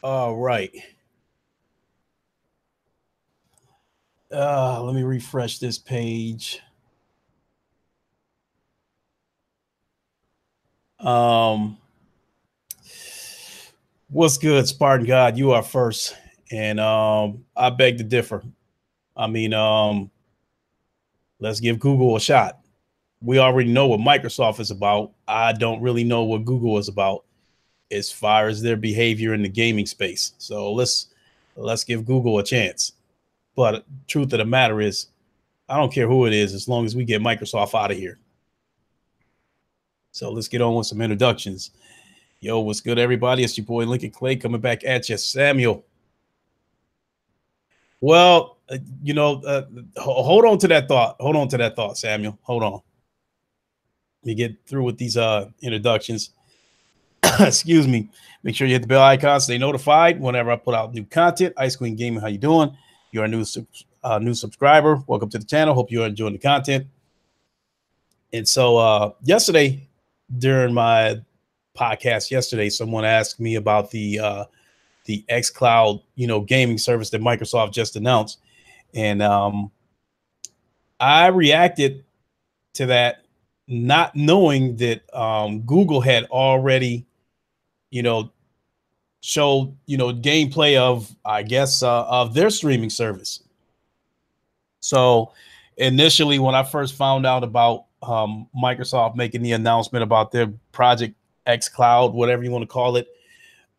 All right. Let me refresh this page. Um, what's good, Spartan God? You are first, and I beg to differ. I mean, let's give Google a shot. We already know what Microsoft is about. I don't really know what Google is about as far as their behavior in the gaming space. So let's give Google a chance. But truth of the matter is, I don't care who it is as long as we get Microsoft out of here. So let's get on with some introductions. Yo, what's good, everybody? It's your boy Lincoln Clay coming back at you, Samuel. Well, hold on to that thought. Hold on to that thought, Samuel. Hold on. Let me get through with these introductions. Excuse me. Make sure you hit the bell icon, stay notified whenever I put out new content. Ice Queen Gaming, how you doing? You're a new subscriber. Welcome to the channel. Hope you're enjoying the content. And so yesterday, during my podcast yesterday, someone asked me about the xCloud, gaming service that Microsoft just announced, and I reacted to that, not knowing that Google had already, showed gameplay of, I guess, of their streaming service. So initially, when I first found out about Microsoft making the announcement about their Project xCloud, whatever you want to call it,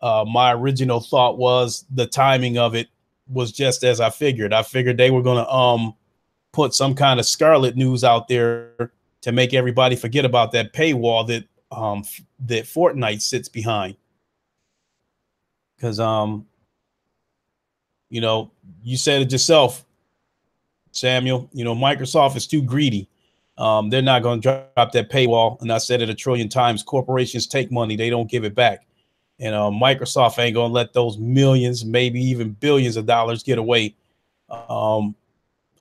my original thought was the timing of it was just as I figured. I figured they were going to put some kind of scarlet news out there to make everybody forget about that paywall that that Fortnite sits behind. Because you said it yourself, Samuel. Microsoft is too greedy. They're not going to drop that paywall. And I said it a trillion times. Corporations take money, they don't give it back. And Microsoft ain't going to let those millions, maybe even billions of dollars get away off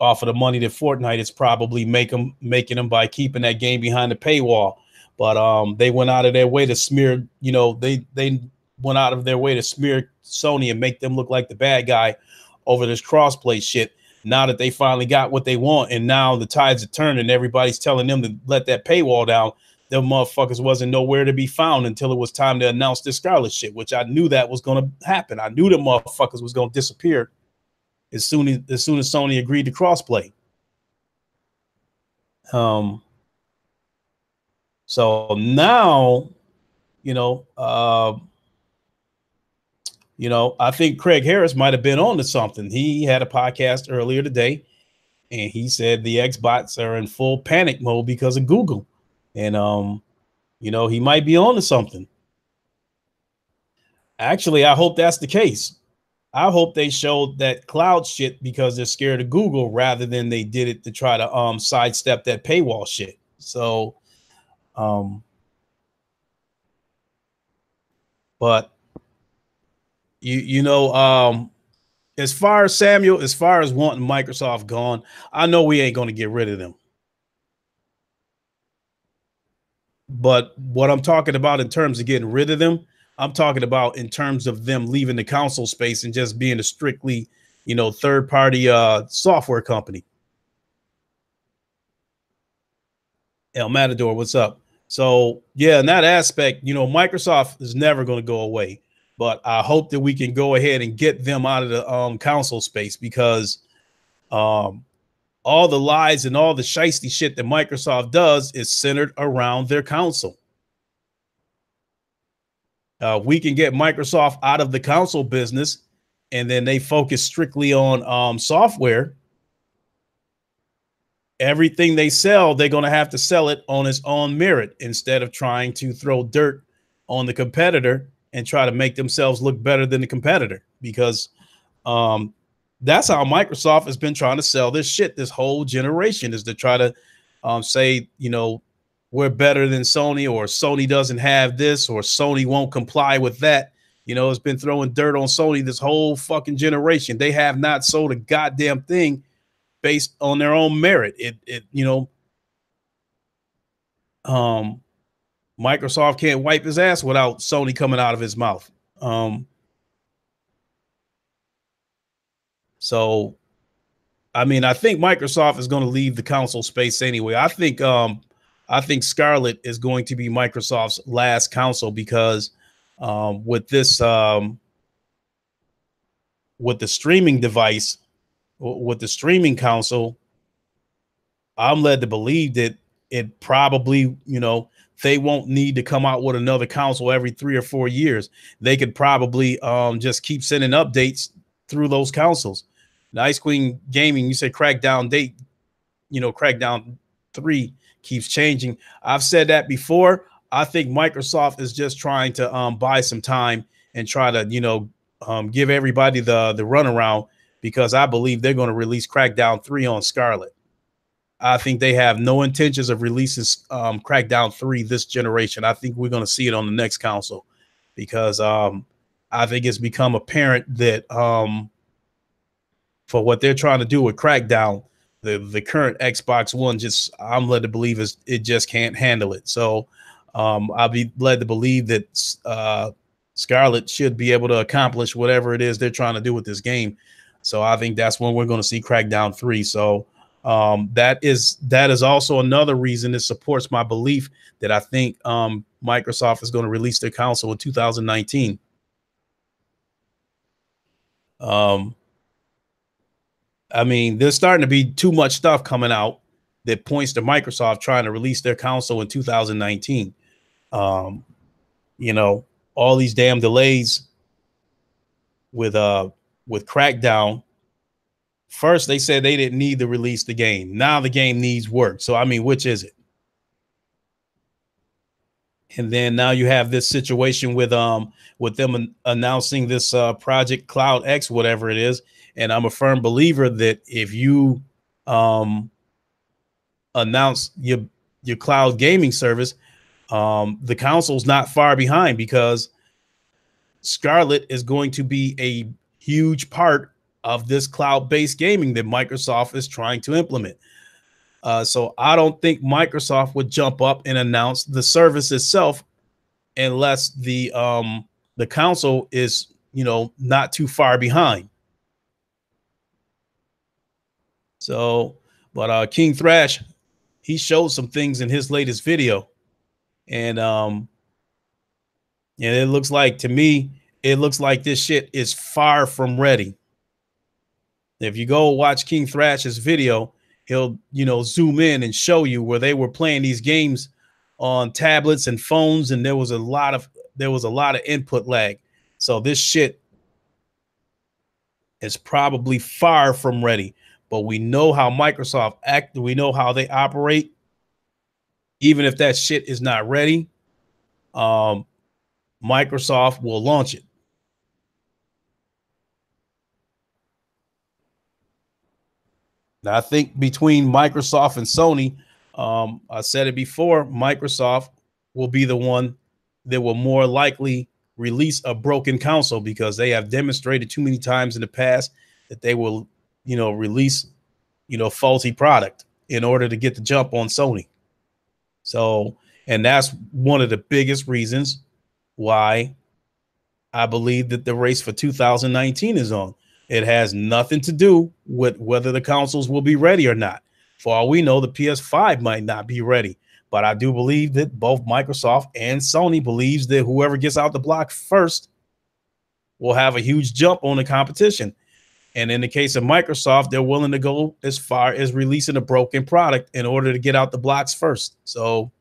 of the money that Fortnite is probably making them by keeping that game behind the paywall. But they went out of their way to smear, they went out of their way to smear Sony and make them look like the bad guy over this crossplay shit. Now that they finally got what they want, and now the tides are turning, everybody's telling them to let that paywall down. Them motherfuckers wasn't nowhere to be found until it was time to announce this Scarlet shit, which I knew that was going to happen. I knew the motherfuckers was going to disappear as soon as Sony agreed to crossplay. So now, I think Craig Harris might have been on to something. He had a podcast earlier today, and he said the Xbots are in full panic mode because of Google. And he might be on to something. Actually, I hope that's the case. I hope they showed that cloud shit because they're scared of Google rather than they did it to try to sidestep that paywall shit. So but as far as Samuel, as far as wanting Microsoft gone, I know we ain't going to get rid of them. But what I'm talking about in terms of getting rid of them, I'm talking about in terms of them leaving the console space and just being a strictly, third-party software company. El Matador, what's up? So yeah, in that aspect, Microsoft is never going to go away. But I hope that we can go ahead and get them out of the console space, because all the lies and all the shiesty shit that Microsoft does is centered around their console. We can get Microsoft out of the console business, and then they focus strictly on software. Everything they sell, they're going to have to sell it on its own merit instead of trying to throw dirt on the competitor and try to make themselves look better than the competitor, because that's how Microsoft has been trying to sell this shit this whole generation, is to try to say, we're better than Sony, or Sony doesn't have this, or Sony won't comply with that. It's been throwing dirt on Sony this whole fucking generation. They have not sold a goddamn thing based on their own merit. Microsoft can't wipe his ass without Sony coming out of his mouth. So, I mean, I think Microsoft is going to leave the console space anyway. I think Scarlett is going to be Microsoft's last console, because with this with the streaming device, with the streaming console, I'm led to believe that it probably, they won't need to come out with another console every 3 or 4 years. They could probably just keep sending updates through those consoles. The Ice Queen Gaming, you said Crackdown date, Crackdown 3 keeps changing. I've said that before. I think Microsoft is just trying to buy some time and try to, give everybody the runaround, because I believe they're going to release Crackdown 3 on Scarlett. I think they have no intentions of releasing Crackdown 3 this generation. I think we're going to see it on the next console, because I think it's become apparent that for what they're trying to do with Crackdown, the current Xbox One, I'm led to believe it just can't handle it. So I'll be led to believe that Scarlett should be able to accomplish whatever it is they're trying to do with this game. So I think that's when we're going to see Crackdown 3. So that is also another reason that supports my belief that I think Microsoft is going to release their console in 2019. I mean, there's starting to be too much stuff coming out that points to Microsoft trying to release their console in 2019. All these damn delays with Crackdown. First, they said they didn't need to release the game. Now the game needs work. So, I mean, which is it? And then now you have this situation with them announcing this Project Cloud X, whatever it is. And I'm a firm believer that if you announce your cloud gaming service, the console's not far behind, because Scarlett is going to be a huge part of this cloud-based gaming that Microsoft is trying to implement. So I don't think Microsoft would jump up and announce the service itself unless the console is, not too far behind. So, but King Thrash, he showed some things in his latest video, and it looks like, to me, it looks like this shit is far from ready. If you go watch King Thrash's video, he'll, zoom in and show you where they were playing these games on tablets and phones, and there was a lot of input lag. So this shit is probably far from ready. But we know how Microsoft act. We know how they operate. Even if that shit is not ready, Microsoft will launch it. Now, I think between Microsoft and Sony, I said it before, Microsoft will be the one that will more likely release a broken console, because they have demonstrated too many times in the past that they will, release, faulty product in order to get the jump on Sony. So, and that's one of the biggest reasons why I believe that the race for 2019 is on. It has nothing to do with whether the consoles will be ready or not. For all we know, the PS5 might not be ready, but I do believe that both Microsoft and Sony believes that whoever gets out the block first will have a huge jump on the competition. And in the case of Microsoft, they're willing to go as far as releasing a broken product in order to get out the blocks first. So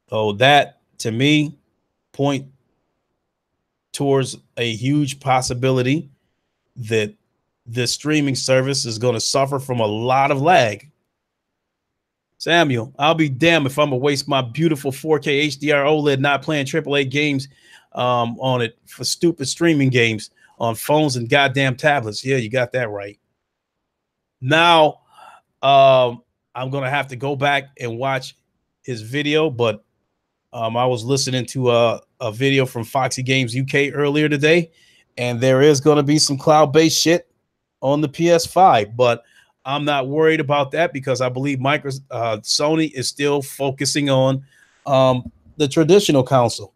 that, to me, point towards a huge possibility that this streaming service is going to suffer from a lot of lag. Samuel, I'll be damned if I'm going to waste my beautiful 4K HDR OLED not playing AAA games on it for stupid streaming games on phones and goddamn tablets. Yeah, you got that right. Now, I'm gonna have to go back and watch his video, but I was listening to a video from Foxy Games UK earlier today, and there is going to be some cloud-based shit on the PS5, but I'm not worried about that because I believe Sony is still focusing on the traditional console.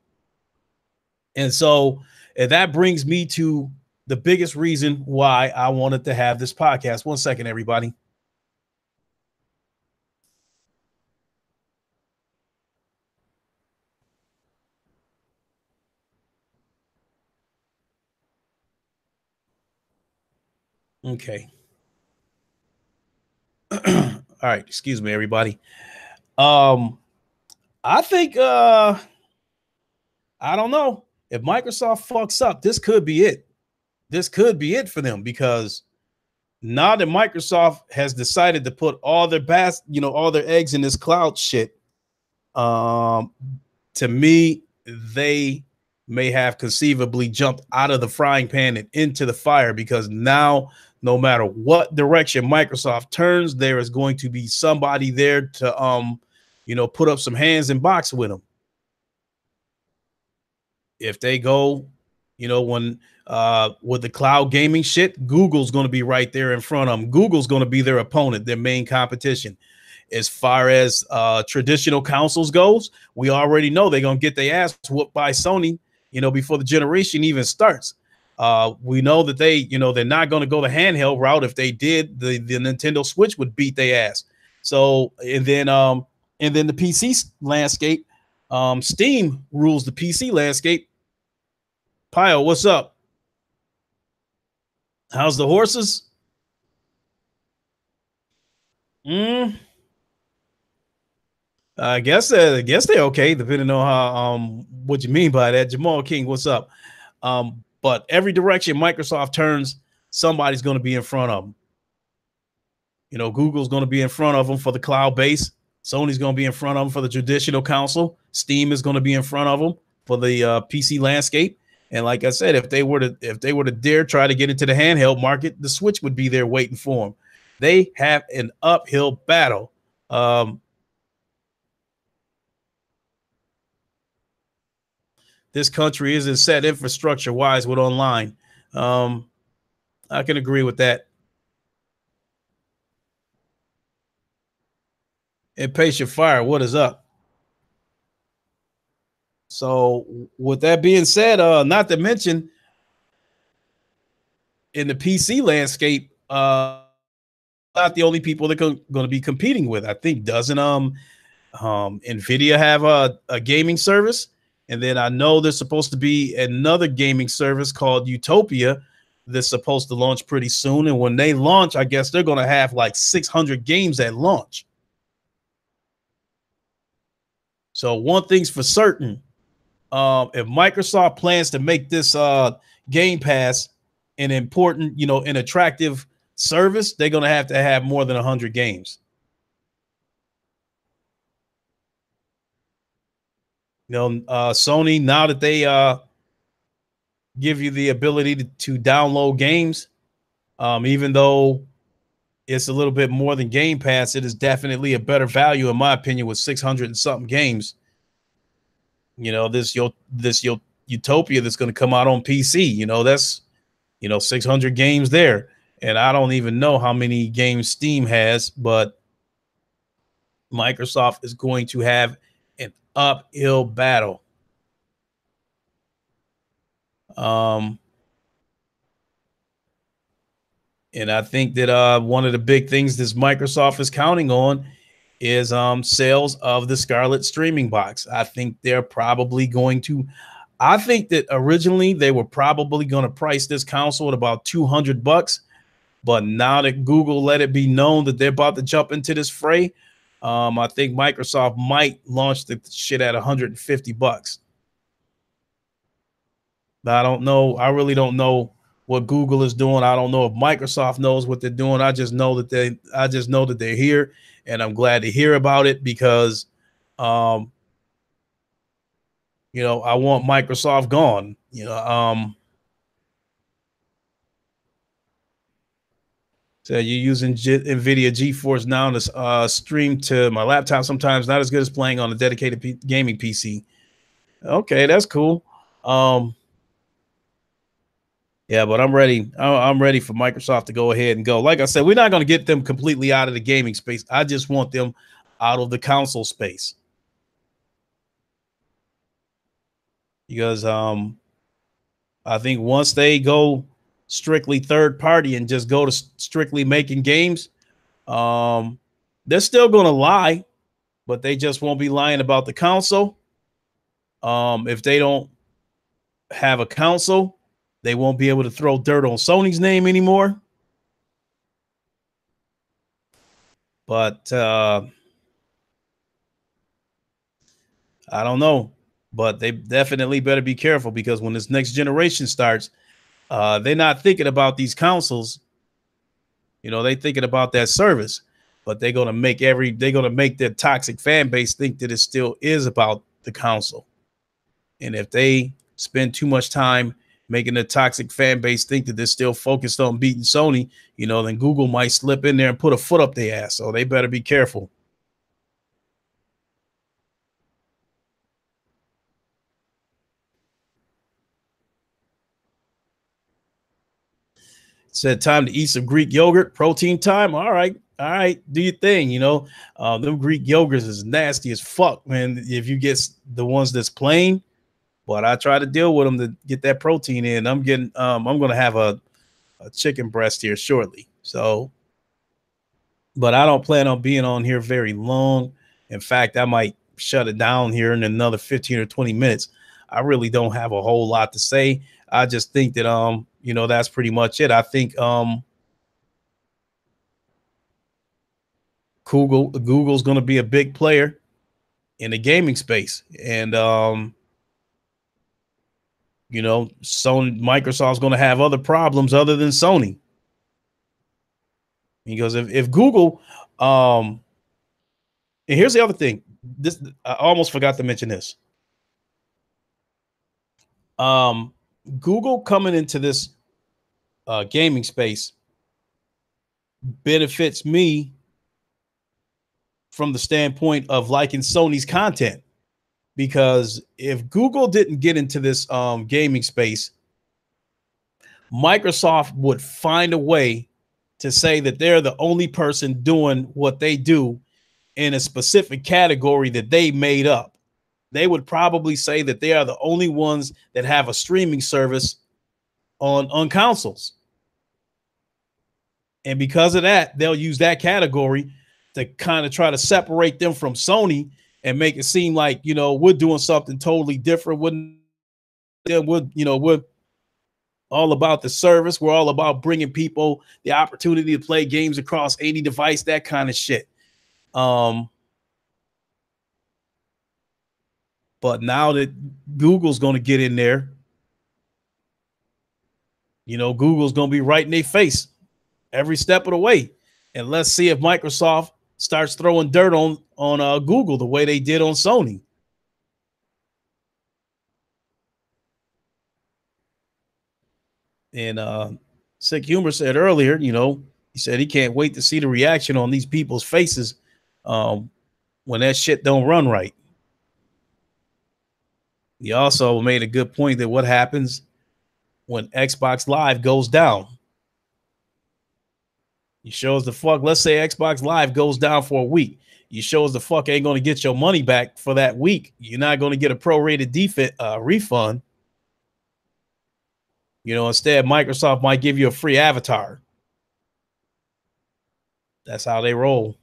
And so that brings me to the biggest reason why I wanted to have this podcast. 1 second, everybody. Okay. All right, excuse me, everybody. I think I don't know. If Microsoft fucks up, this could be it. This could be it for them because now that Microsoft has decided to put all their all their eggs in this cloud shit, to me, they may have conceivably jumped out of the frying pan and into the fire because now, no matter what direction Microsoft turns, there is going to be somebody there to put up some hands and box with them. If they go, when with the cloud gaming shit, Google's going to be right there in front of them. Google's going to be their opponent, their main competition. As far as traditional consoles goes, we already know they're going to get their ass whooped by Sony, before the generation even starts. We know that they're not going to go the handheld route. If they did, the Nintendo Switch would beat their ass. So, and then the PC landscape, Steam rules the PC landscape. Pio, what's up? How's the horses? I guess they're okay, depending on how what you mean by that. Jamal King, what's up? But every direction Microsoft turns, somebody's going to be in front of them. Google's going to be in front of them for the cloud base. Sony's going to be in front of them for the traditional console. Steam is going to be in front of them for the PC landscape. And like I said, if they were to dare try to get into the handheld market, the Switch would be there waiting for them. They have an uphill battle. This country isn't set infrastructure wise with online. I can agree with that. Impatient Fire, what is up? So, with that being said, not to mention in the PC landscape, not the only people they're going to be competing with. I think doesn't Nvidia have a gaming service, and then I know there's supposed to be another gaming service called Utopia that's supposed to launch pretty soon. And when they launch, I guess they're going to have like 600 games at launch. So one thing's for certain, if Microsoft plans to make this Game Pass an important, an attractive service, they're going to have more than 100 games. Sony, now that they give you the ability to download games, even though it's a little bit more than Game Pass, it is definitely a better value, in my opinion, with 600 and something games. This Utopia that's going to come out on PC, that's 600 games there. And I don't even know how many games Steam has, but Microsoft is going to have an uphill battle. And I think that one of the big things that Microsoft is counting on is sales of the Scarlett streaming box. I think they're probably going to. I think that originally they were probably going to price this console at about $200, but now that Google let it be known that they're about to jump into this fray, I think Microsoft might launch the shit at $150. I don't know. I really don't know what Google is doing. I don't know if Microsoft knows what they're doing. I just know that they're here, and I'm glad to hear about it because, I want Microsoft gone. So you're using NVIDIA GeForce now to stream to my laptop. Sometimes not as good as playing on a dedicated gaming PC. Okay, that's cool. Yeah, but I'm ready. I'm ready for Microsoft to go ahead and go. Like I said, we're not going to get them completely out of the gaming space. I just want them out of the console space. Because I think once they go strictly third party and just go to strictly making games, they're still going to lie, but they just won't be lying about the console. If they don't have a console, they won't be able to throw dirt on Sony's name anymore. But I don't know. But they definitely better be careful, because when this next generation starts, they're not thinking about these consoles. You know, they thinking about that service, but they're gonna make their toxic fan base think that it still is about the console. And if they spend too much time making the toxic fan base think that they're still focused on beating Sony, you know, then Google might slip in there and put a foot up their ass. So they better be careful. Said time to eat some Greek yogurt, protein time. All right, do your thing. You know, them Greek yogurts is nasty as fuck, man. If you get the ones that's plain, but I try to deal with them to get that protein in. I'm gonna have a chicken breast here shortly. So, but I don't plan on being on here very long. In fact, I might shut it down here in another 15 or 20 minutes. I really don't have a whole lot to say. I just think that you know, that's pretty much it. I think Google's going to be a big player in the gaming space, and you know, Microsoft's going to have other problems other than Sony. Because if Google, and here's the other thing, this I almost forgot to mention this. Google coming into this gaming space benefits me from the standpoint of liking Sony's content, because if Google didn't get into this gaming space, Microsoft would find a way to say that they're the only person doing what they do in a specific category that they made up. They would probably say that they are the only ones that have a streaming service on consoles. And because of that, they'll use that category to kind of try to separate them from Sony and make it seem like, you know, we're doing something totally different. We're all about the service. We're all about bringing people the opportunity to play games across any device, that kind of shit. But now that Google's going to get in there, you know, Google's going to be right in their face every step of the way. And let's see if Microsoft starts throwing dirt on Google the way they did on Sony. And Sick Humor said earlier, you know, he said he can't wait to see the reaction on these people's faces when that shit don't run right. He also made a good point that what happens when Xbox Live goes down. You show us the fuck. Let's say Xbox Live goes down for a week. You show us the fuck ain't going to get your money back for that week. You're not going to get a prorated refund. You know, instead, Microsoft might give you a free avatar. That's how they roll.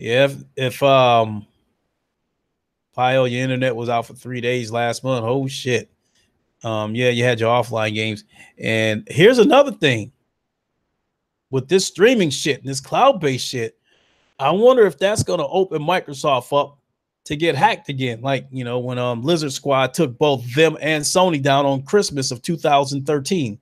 Yeah, if Pio, your internet was out for 3 days last month. Oh shit. Yeah, you had your offline games. And here's another thing. With this streaming shit and this cloud-based shit, I wonder if that's going to open Microsoft up to get hacked again. Like, you know, when Lizard Squad took both them and Sony down on Christmas of 2013.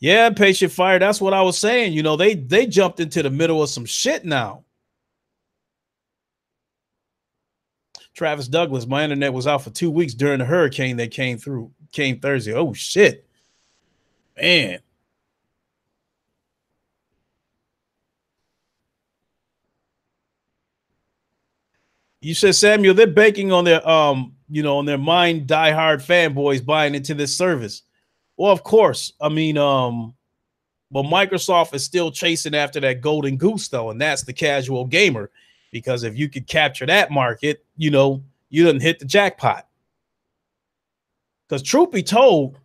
Yeah, Patient Fire, that's what I was saying. You know, they jumped into the middle of some shit now. Travis Douglas, my internet was out for 2 weeks during the hurricane that came Thursday. Oh shit. Man. You said, Samuel, they're banking on their on their mind diehard fanboys buying into this service. Well, of course. I mean, but Microsoft is still chasing after that golden goose, though, and that's the casual gamer. Because if you could capture that market, you didn't hit the jackpot. Because truth be told,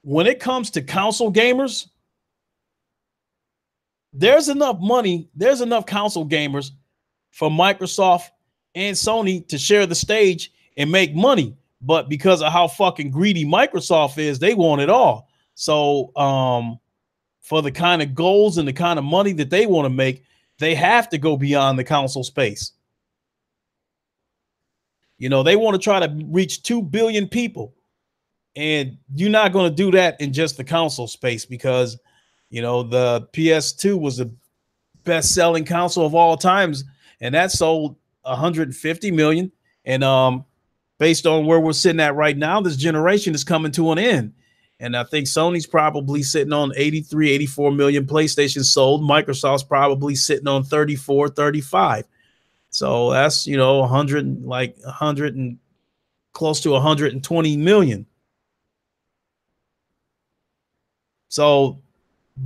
when it comes to console gamers, there's enough money, there's enough console gamers for Microsoft and Sony to share the stage and make money. But because of how fucking greedy Microsoft is, they want it all. So for the kind of goals and the kind of money that they want to make, they have to go beyond the console space. They want to try to reach 2 billion people. And you're not going to do that in just the console space because, the PS2 was the best-selling console of all times, and that sold 150 million. And based on where we're sitting at right now, this generation is coming to an end. And I think Sony's probably sitting on 83, 84 million PlayStations sold. Microsoft's probably sitting on 34, 35. So that's, 100 and close to 120 million. So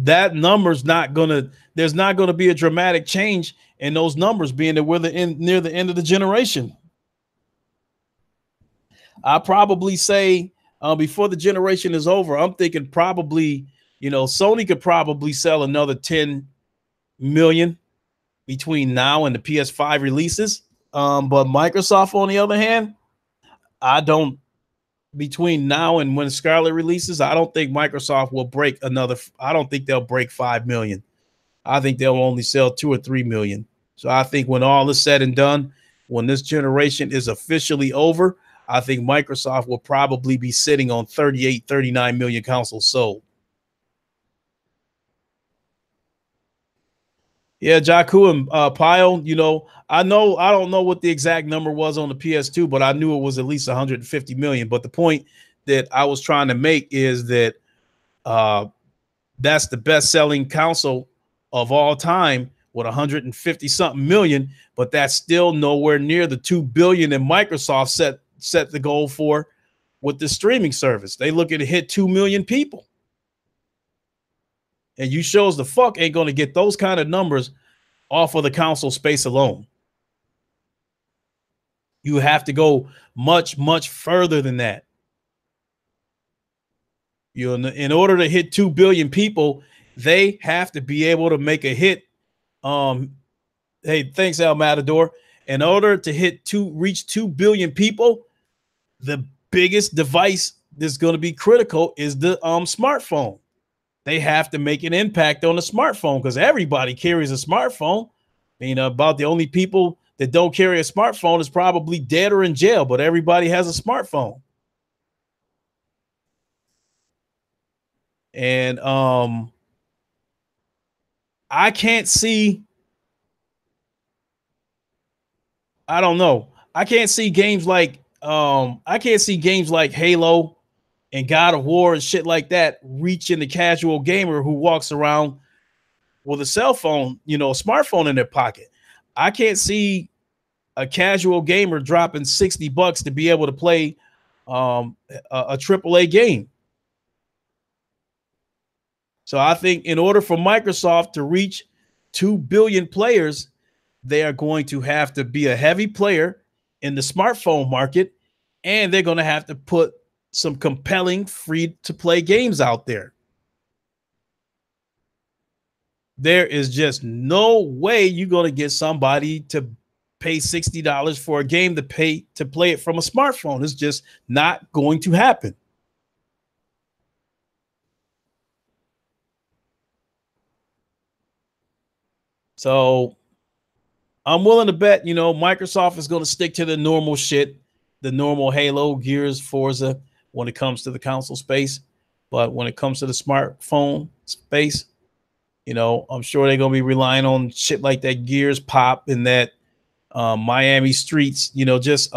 that number's there's not going to be a dramatic change in those numbers being that we're near the end of the generation. I probably say before the generation is over, I'm thinking probably, Sony could probably sell another 10 million between now and the PS5 releases. But Microsoft, on the other hand, between now and when Scarlet releases, I don't think Microsoft will break I don't think they'll break 5 million. I think they'll only sell 2 or 3 million. So I think when all is said and done, when this generation is officially over, I think Microsoft will probably be sitting on 38, 39 million consoles sold. Yeah, Jakku and Pyle, I don't know what the exact number was on the PS2, but I knew it was at least 150 million. But the point that I was trying to make is that that's the best-selling console of all time with 150 something million, but that's still nowhere near the 2 billion that Microsoft set the goal for with the streaming service. They looking to hit 2 million people. And you shows the fuck ain't going to get those kind of numbers off of the console space alone. You have to go much, much further than that. In order to hit 2 billion people, they have to be able to make a hit. Hey, thanks, Al Matador. In order to reach 2 billion people, the biggest device that's going to be critical is the smartphone. They have to make an impact on the smartphone because everybody carries a smartphone. About the only people that don't carry a smartphone is probably dead or in jail, but everybody has a smartphone. And I can't see. I don't know. I can't see games like Halo and God of War and shit like that reaching the casual gamer who walks around with a cell phone, a smartphone in their pocket. I can't see a casual gamer dropping $60 to be able to play a AAA game. So I think in order for Microsoft to reach 2 billion players, they are going to have to be a heavy player in the smartphone market, and they're going to have to put some compelling free-to-play games out there. There is just no way you're going to get somebody to pay $60 for a game to play it from a smartphone. It's just not going to happen. So I'm willing to bet, Microsoft is going to stick to the normal shit, the normal Halo, Gears, Forza when it comes to the console space. But when it comes to the smartphone space, I'm sure they're going to be relying on shit like that Gears Pop and that Miami streets, just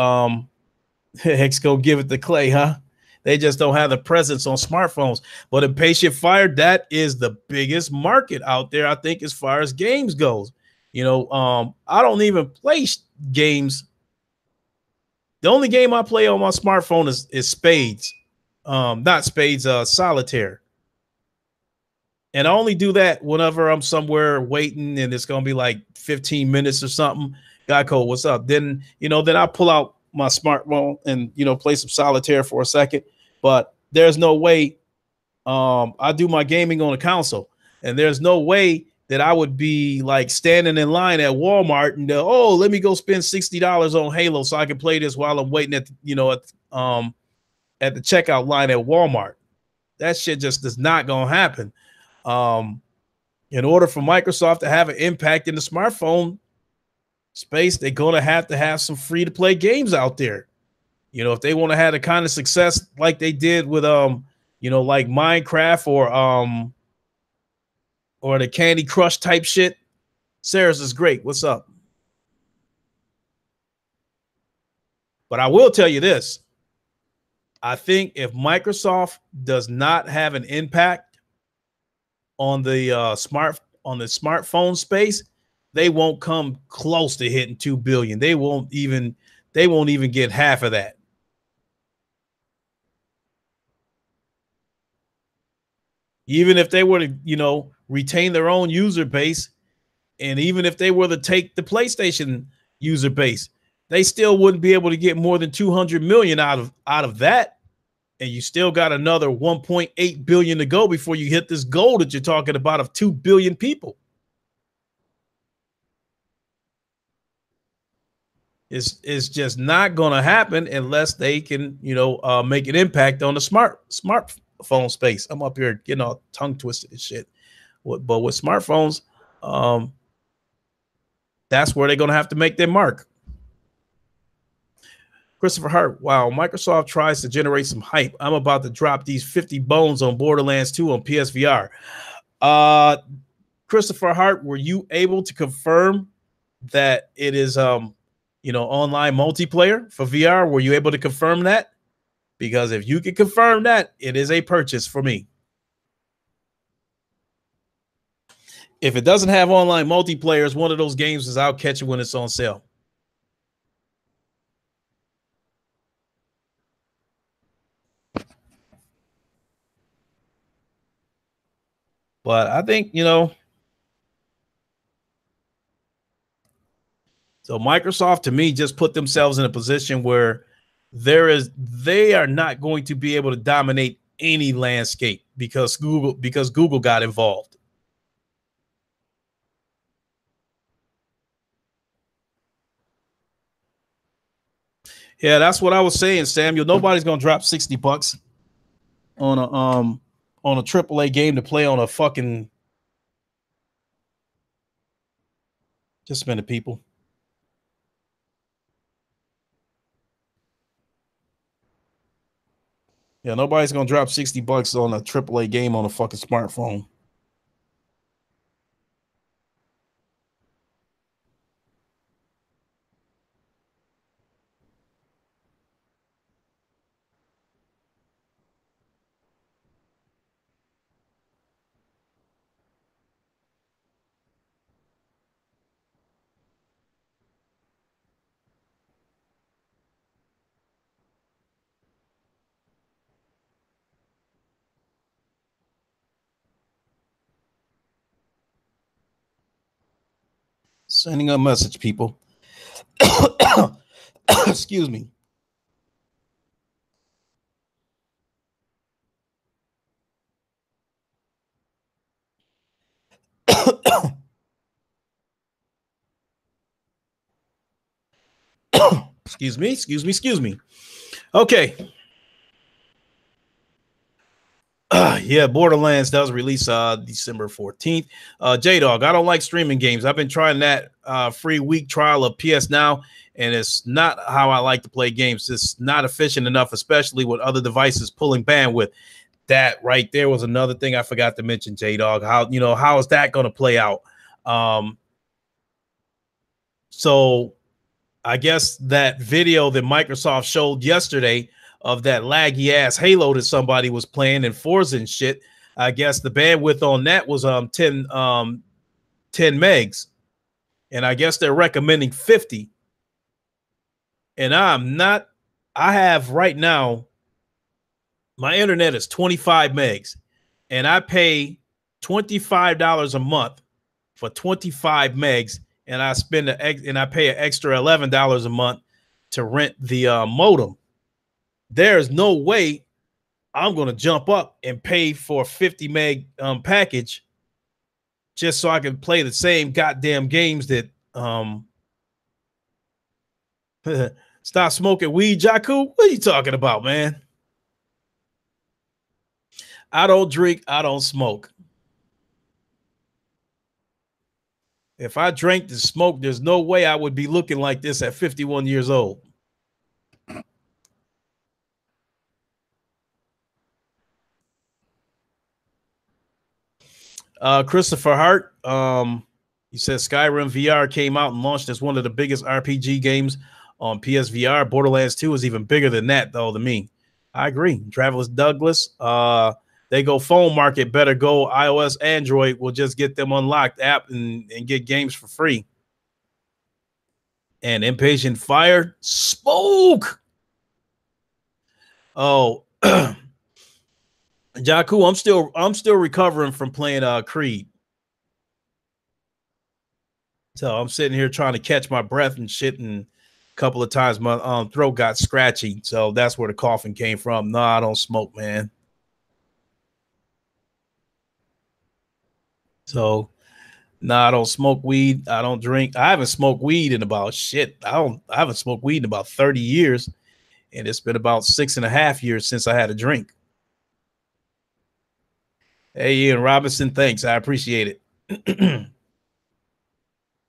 Hex go give it to Clay, huh? They just don't have the presence on smartphones. But in Patient Fire, that is the biggest market out there, I think, as far as games goes. I don't even play games. The only game I play on my smartphone is Spades. Not Spades, Solitaire. And I only do that whenever I'm somewhere waiting and it's going to be like 15 minutes or something. Guy code, what's up? Then I pull out my smartphone and, play some Solitaire for a second. But there's no way I do my gaming on a console. And there's no way that I would be like standing in line at Walmart and let me go spend $60 on Halo so I can play this while I'm waiting at the checkout line at Walmart. That shit just is not going to happen. In order for Microsoft to have an impact in the smartphone space, they're going to have some free to play games out there. If they want to have the kind of success like they did with like Minecraft or the Candy Crush type shit. Sarah's is great. What's up? But I will tell you this. I think if Microsoft does not have an impact on the smartphone space, they won't come close to hitting 2 billion. They won't even get half of that. Even if they were to, retain their own user base, and even if they were to take the PlayStation user base, they still wouldn't be able to get more than 200 million out of that. And you still got another 1.8 billion to go before you hit this goal that you're talking about of 2 billion people. It's just not going to happen unless they can, make an impact on the smartphone space. I'm up here getting all tongue twisted and shit. But with smartphones, that's where they're going to have to make their mark. Christopher Hart, wow, Microsoft tries to generate some hype. I'm about to drop these 50 bones on Borderlands 2 on PSVR. Christopher Hart, were you able to confirm that it is online multiplayer for VR? Were you able to confirm that? Because if you can confirm that, it is a purchase for me. If it doesn't have online multiplayer, it's one of those games is I'll catch it when it's on sale. But I think, so Microsoft to me just put themselves in a position where they are not going to be able to dominate any landscape because Google got involved. Yeah, that's what I was saying, Samuel. Nobody's gonna drop $60 on a AAA game to play on a fucking. Just a minute, people. Yeah, nobody's gonna drop $60 on a AAA game on a fucking smartphone. Sending a message, people. Excuse me. Excuse me. Okay. Yeah, Borderlands does release December 14th. J-Dog, I don't like streaming games. I've been trying that free week trial of PS Now, and it's not how I like to play games. It's not efficient enough, especially with other devices pulling bandwidth. That right there was another thing I forgot to mention, J-Dog. How is that going to play out? So I guess that video that Microsoft showed yesterday of that laggy ass Halo that somebody was playing in Forza and shit. I guess the bandwidth on that was 10 megs, and I guess they're recommending 50. And I have right now, my internet is 25 megs, and I pay $25 a month for 25 megs, and I pay an extra $11 a month to rent the modem. There's no way I'm gonna jump up and pay for a 50 meg package just so I can play the same goddamn games that stop smoking weed, Jakku. What are you talking about, man? I don't drink, I don't smoke. If I drank and smoked, there's no way I would be looking like this at 51 years old. Christopher Hart, he says Skyrim VR came out and launched as one of the biggest RPG games on PSVR. Borderlands 2 is even bigger than that, though, to me. I agree. Travis Douglas, they go phone market, better go iOS, Android. We'll just get them unlocked app and get games for free. And Impatient Fire, smoke. Oh, Jakku, I'm still recovering from playing Creed. So I'm sitting here trying to catch my breath and shit, and a couple of times my throat got scratchy. So that's where the coughing came from. No, I don't smoke, man. So no, I don't smoke weed. I don't drink. I haven't smoked weed in about shit. I haven't smoked weed in about 30 years. And it's been about 6.5 years since I had a drink. Hey, Ian Robinson, thanks. I appreciate it.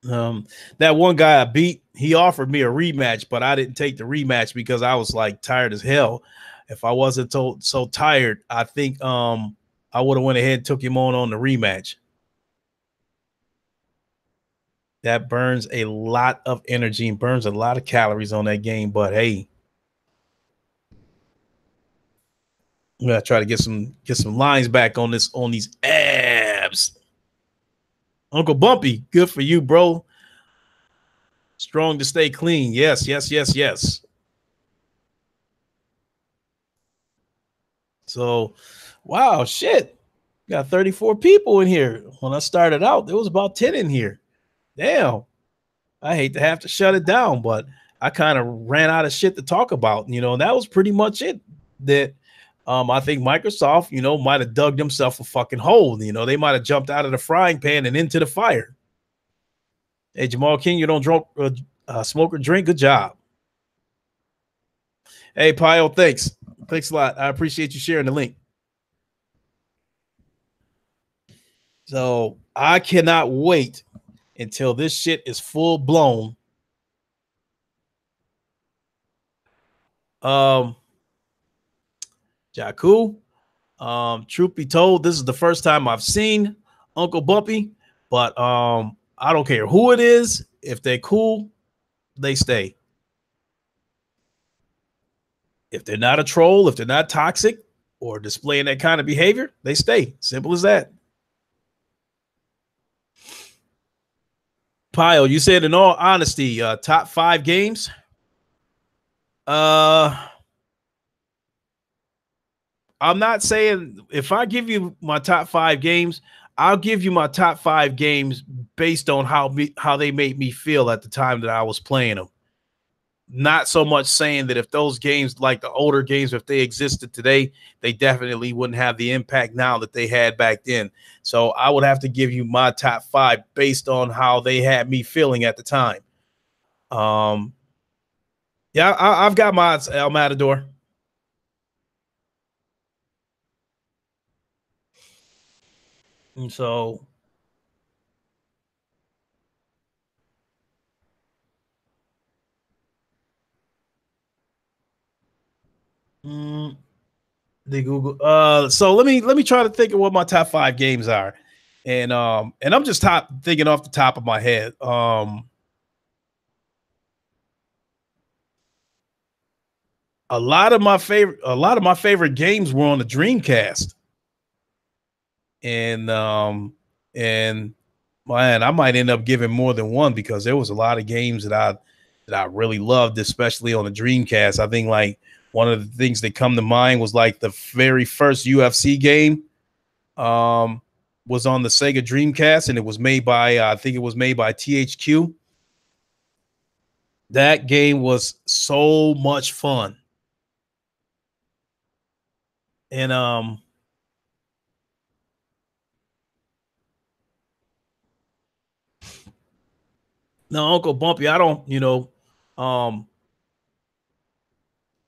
That one guy I beat, he offered me a rematch, but I didn't take the rematch because I was like tired as hell. If I wasn't so tired, I think I would have went ahead and took him on the rematch. That burns a lot of energy and burns a lot of calories on that game. But hey, I'm gonna try to get some lines back on these abs. Uncle Bumpy, good for you, bro. Strong to stay clean. Yes, yes, yes, yes. So, wow, shit. Got 34 people in here. When I started out, there was about 10 in here. Damn. I hate to have to shut it down, but I kind of ran out of shit to talk about. You know, that was pretty much it. That I think Microsoft, you know, might have dug themselves a fucking hole. You know, they might have jumped out of the frying pan and into the fire. Hey, Jamal King, you don't smoke or drink. Good job. Hey, Pio, thanks. Thanks a lot. I appreciate you sharing the link. So I cannot wait until this shit is full blown. Jakku, truth be told, this is the first time I've seen Uncle Bumpy, but I don't care who it is. If they're cool, they stay. If they're not a troll, if they're not toxic or displaying that kind of behavior, they stay. Simple as that. Pyle, you said in all honesty, top 5 games. I'm not saying if I give you my top 5 games, I'll give you my top 5 games based on how they made me feel at the time that I was playing them. Not so much saying that if those games, like the older games, if they existed today, they definitely wouldn't have the impact now that they had back then. So I would have to give you my top 5 based on how they had me feeling at the time. Yeah, I've got my El Matador. And so the Google. So let me try to think of what my top 5 games are. And I'm just thinking off the top of my head. a lot of my favorite games were on the Dreamcast. And and man, I might end up giving more than one because there was a lot of games that I really loved, especially on the Dreamcast. I think like one of the things that come to mind was like the very first UFC game um was on the Sega Dreamcast, and it was made by I think it was made by THQ. That game was so much fun. And no, Uncle Bumpy, I don't, um,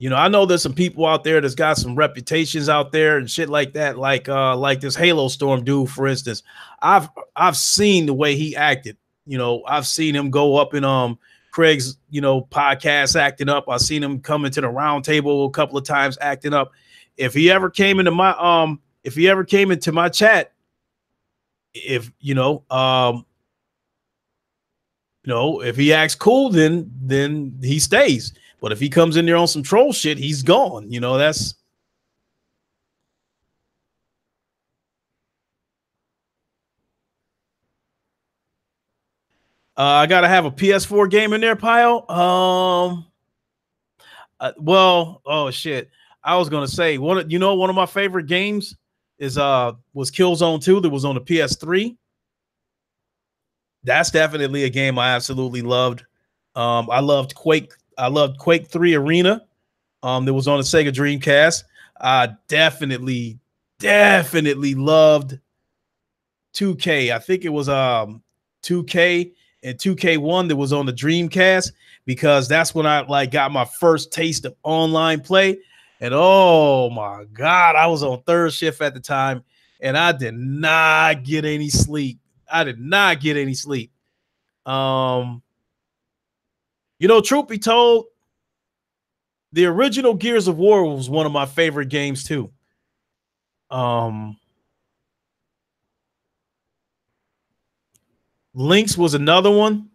I know there's some people out there that's got some reputations out there and shit like that, like this Halo Storm dude, for instance. I've seen the way he acted. I've seen him go up in Craig's, podcast acting up. I've seen him come into the round table a couple of times acting up. If he ever came into my chat, if if he acts cool, then he stays. But if he comes in there on some troll shit, he's gone. That's I gotta have a PS4 game in there, Pile. Well, oh shit. I was gonna say one of my favorite games was Killzone 2 that was on the PS3. That's definitely a game I absolutely loved. I loved Quake. I loved Quake 3 Arena. That was on the Sega Dreamcast. I definitely loved 2K. I think it was 2K and 2K1 that was on the Dreamcast, because that's when I like got my first taste of online play. And oh my God, I was on third shift at the time and I did not get any sleep. I did not get any sleep. Um, Truth be told, the original Gears of War was one of my favorite games too. Um, Lynx was another one.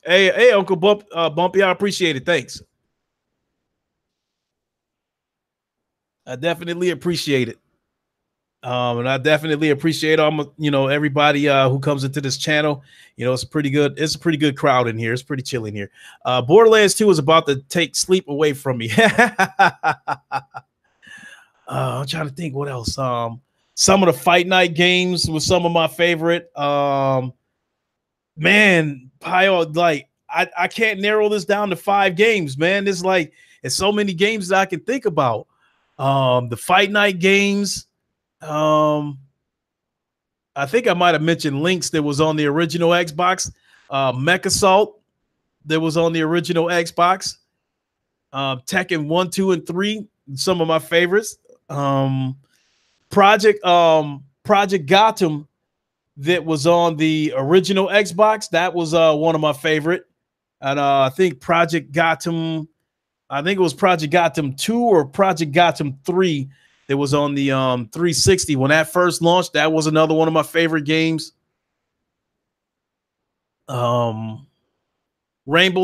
Hey, Uncle Bumpy, I appreciate it. Thanks. I definitely appreciate it. And I definitely appreciate everybody who comes into this channel. It's a pretty good crowd in here. It's pretty chill in here. Borderlands 2 is about to take sleep away from me. I'm trying to think what else. Some of the Fight Night games was some of my favorite. Man, Pio, like I can't narrow this down to 5 games, man. It's so many games that I can think about. The Fight Night games. I think I might have mentioned Lynx that was on the original Xbox. Mech Assault that was on the original Xbox. Tekken 1, 2, and 3, some of my favorites. Project Gotham that was on the original Xbox. That was one of my favorite. And I think it was Project Gotham 2 or Project Gotham 3 that was on the 360 when that first launched. That was another one of my favorite games. Rainbow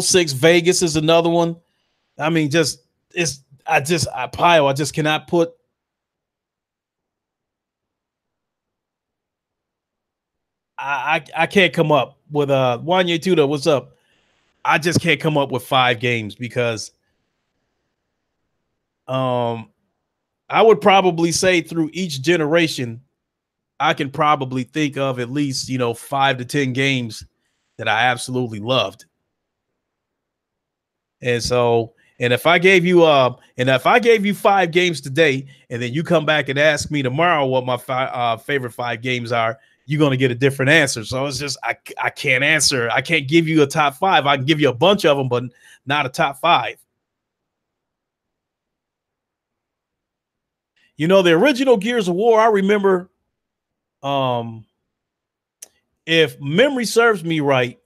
Six Vegas is another one. I mean, I just cannot put. I can't come up with Wanye Tuda. What's up? I just can't come up with 5 games because I would probably say through each generation, I can probably think of at least 5 to 10 games that I absolutely loved. And so, and if I gave you 5 games today, and then you come back and ask me tomorrow what my favorite 5 games are, you're going to get a different answer. So it's just, I can't answer. I can't give you a top 5. I can give you a bunch of them, but not a top 5. The original Gears of War, I remember, if memory serves me right,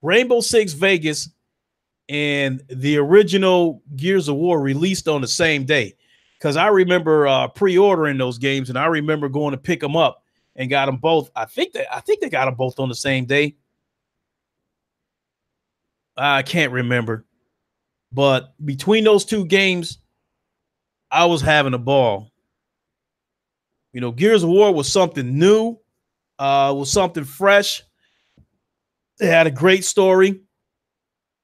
Rainbow Six Vegas and the original Gears of War released on the same day. Because I remember pre-ordering those games, and I remember going to pick them up and got them both. I think they got them both on the same day. I can't remember. But between those two games, I was having a ball. You know, Gears of War was something new, was something fresh. It had a great story.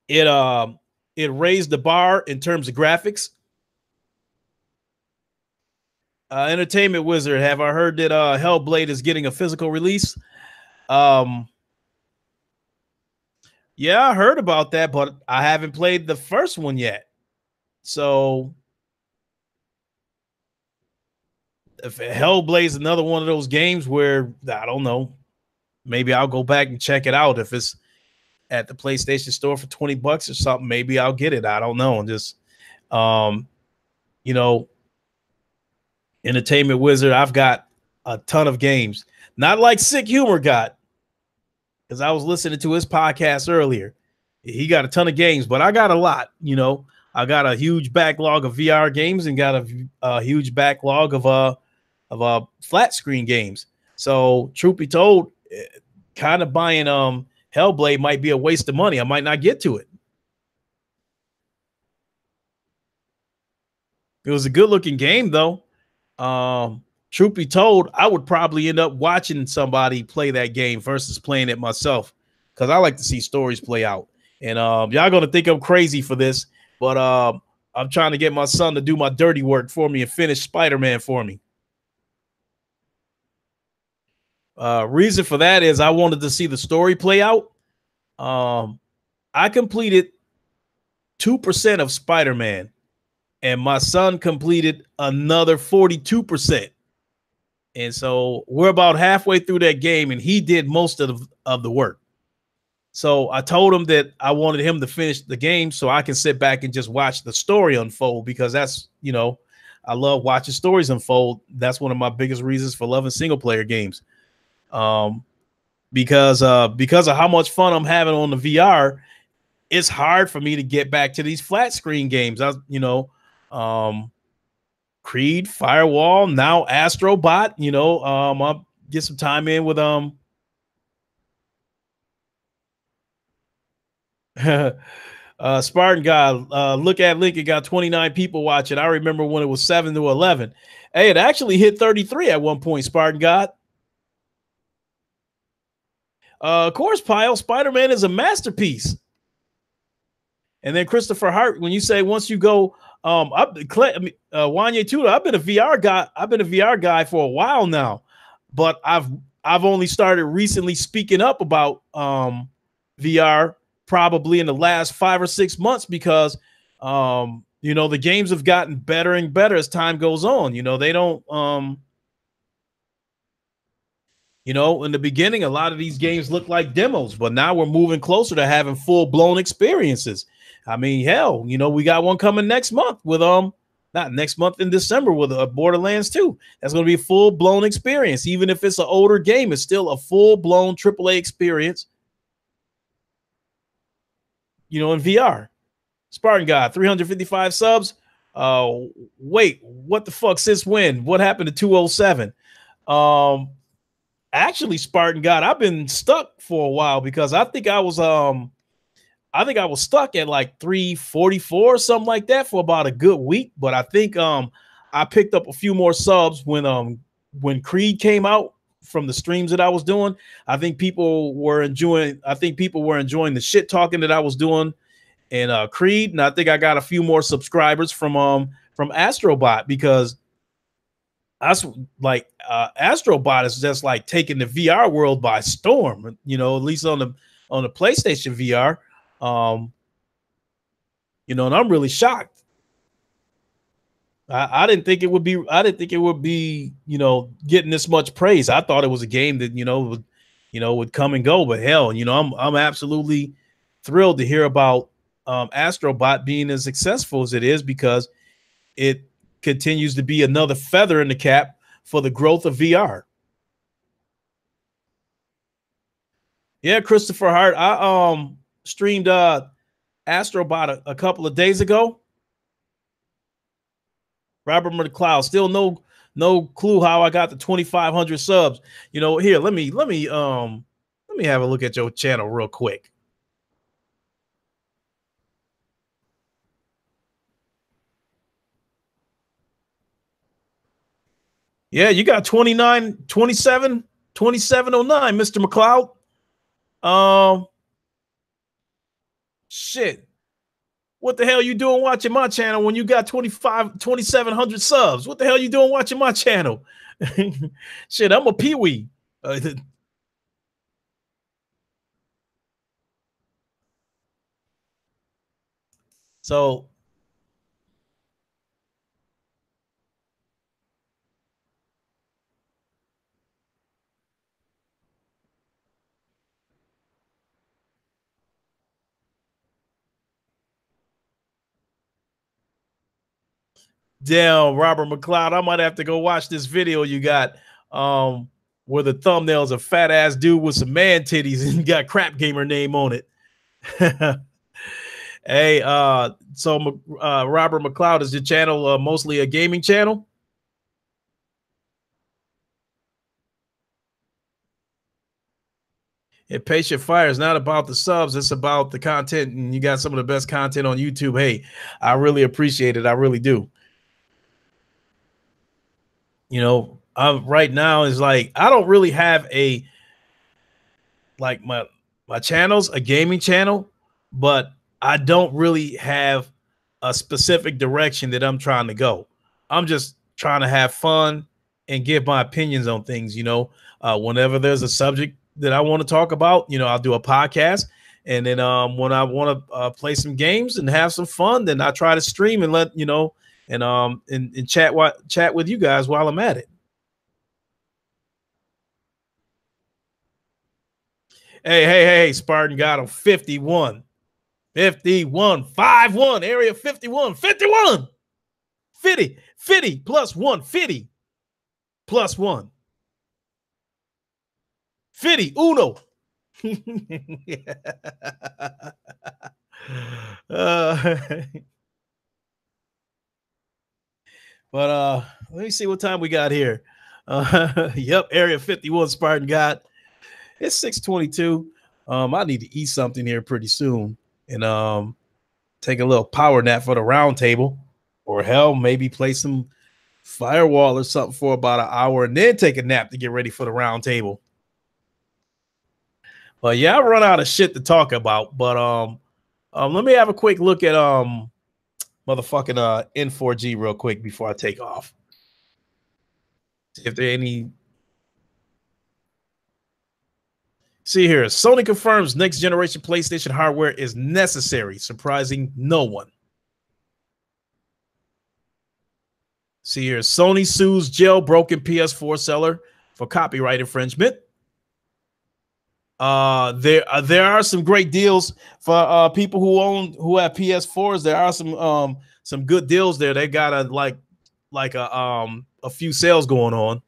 It it raised the bar in terms of graphics. Entertainment Wizard, have I heard that Hellblade is getting a physical release? Um, yeah, I heard about that, but I haven't played the first one yet. So if Hellblade's another one of those games where I don't know, maybe I'll go back and check it out. If it's at the PlayStation Store for $20 or something, maybe I'll get it. I don't know. And just um, you know, Entertainment Wizard, I've got a ton of games. Not like Sick Humor got, because I was listening to his podcast earlier. He got a ton of games, but I got a lot. You know, I got a huge backlog of VR games and got a huge backlog of flat screen games. So, truth be told, kind of buying Hellblade might be a waste of money. I might not get to it. It was a good looking game though. Truth be told, I would probably end up watching somebody play that game versus playing it myself, because I like to see stories play out. And y'all gonna think I'm crazy for this, but I'm trying to get my son to do my dirty work for me and finish Spider-Man for me. Reason for that is I wanted to see the story play out. I completed 2% of Spider-Man, and my son completed another 42%. And so we're about halfway through that game, and he did most of the work. So I told him that I wanted him to finish the game so I can sit back and just watch the story unfold, because that's, you know, I love watching stories unfold. That's one of my biggest reasons for loving single player games. Because of how much fun I'm having on the VR, it's hard for me to get back to these flat screen games. Creed, Firewall, now Astrobot. I'll get some time in with Spartan God. Look at Lincoln, got 29 people watching. I remember when it was 7 to 11. Hey, it actually hit 33 at one point, Spartan God. Of course, Pyle, Spider-Man is a masterpiece. And then Christopher Hart, when you say once you go, Wanye Tudor, I've been a VR guy. I've been a VR guy for a while now, but I've only started recently speaking up about VR probably in the last 5 or 6 months, because the games have gotten better and better as time goes on. They don't in the beginning, a lot of these games look like demos, but now we're moving closer to having full-blown experiences. I mean, hell, we got one coming next month with not next month, in December, with Borderlands 2. That's going to be a full-blown experience. Even if it's an older game, it's still a full-blown AAA experience, in VR. Spartan God, 355 subs. Wait, what the fuck? Since when? What happened to 207? Actually, Spartan God, I've been stuck for a while, because I think I was stuck at like 344 or something like that for about a good week. But I think I picked up a few more subs when Creed came out from the streams that I was doing. I think people were enjoying the shit talking that I was doing in Creed, and I think I got a few more subscribers from Astrobot, because Astrobot is just like taking the VR world by storm, at least on the PlayStation VR. And I'm really shocked. I didn't think it would be, getting this much praise. I thought it was a game that, would come and go, but hell, I'm absolutely thrilled to hear about Astrobot being as successful as it is, because it continues to be another feather in the cap for the growth of VR. Yeah, Christopher Hart, I streamed Astrobot a couple of days ago. Robert McLeod, still no clue how I got the 2,500 subs. Here, let me have a look at your channel real quick. Yeah, you got 29, 27, 2709, Mr. McLeod. Um, shit. What the hell you doing watching my channel when you got 2,700 subs? What the hell you doing watching my channel? Shit, I'm a peewee. So damn, Robert McLeod, I might have to go watch this video you got where the thumbnail's a fat ass dude with some man titties and got crap gamer name on it. Hey, so Robert McLeod, is your channel mostly a gaming channel? And Patient Fire is not about the subs, it's about the content, and you got some of the best content on YouTube. Hey, I really appreciate it. I really do. You know, right now is like I don't really have a like my channel's a gaming channel, but I don't really have a specific direction that I'm trying to go. I'm just trying to have fun and give my opinions on things. Whenever there's a subject that I want to talk about, I'll do a podcast. And then when I want to play some games and have some fun, then I try to stream and let and chat with you guys while I'm at it. Hey, Spartan got him 51. 51, 5-1, area 51, 51, 50, 50 plus 1, 50 plus 1, 50, uno. uh, but let me see what time we got here. Yep, area 51 Spartan got. It's 6:22. I need to eat something here pretty soon. And take a little power nap for the round table, or hell, maybe play some Firewall or something for about an hour, and then take a nap to get ready for the round table. But yeah, I run out of shit to talk about. But let me have a quick look at motherfucking N4G real quick before I take off. See if there any. See here, Sony confirms next generation PlayStation hardware is necessary, surprising no one. See here, Sony sues jailbroken PS4 seller for copyright infringement. There are some great deals for people who have PS4s. There are some good deals there. They got a few sales going on.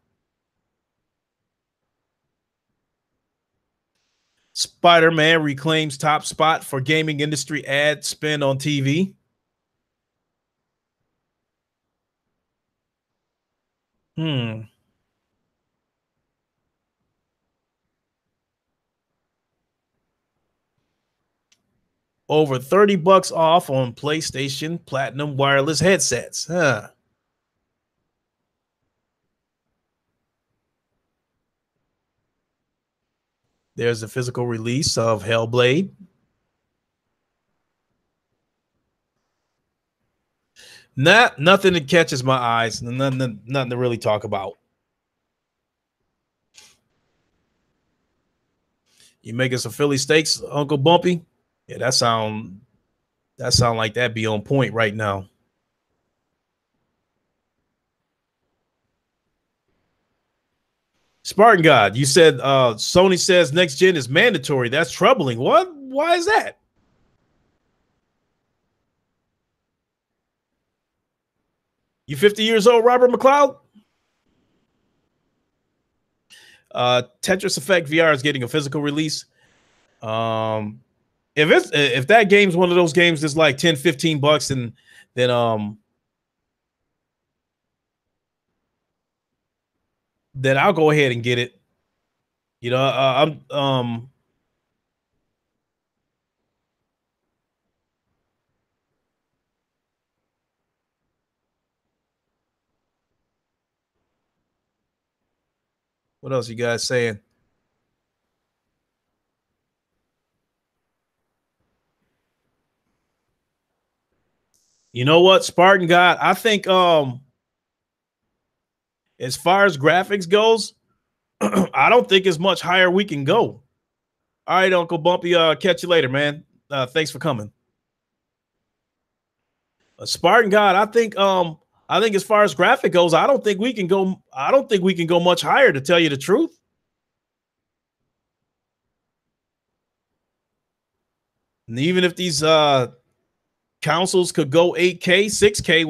Spider-Man reclaims top spot for gaming industry ad spend on TV. Over $30 off on PlayStation Platinum wireless headsets. Huh. There's a physical release of Hellblade. Nothing that catches my eyes. Nothing to really talk about. You making some Philly steaks, Uncle Bumpy? Yeah, that sound like that'd be on point right now. Spartan God, you said Sony says next gen is mandatory. That's troubling. What? Why is that? You 50 years old, Robert McLeod? Tetris Effect VR is getting a physical release. If that game's one of those games that's like 10, 15 bucks, and then I'll go ahead and get it. I'm What else you guys saying? You know what, Spartan God? I think as far as graphics goes, I don't think as much higher we can go. All right, Uncle Bumpy. Catch you later, man. Thanks for coming. Spartan God, I think as far as graphic goes, I don't think we can go. I don't think we can go much higher. To tell you the truth, and even if these consoles could go 8K, 6K,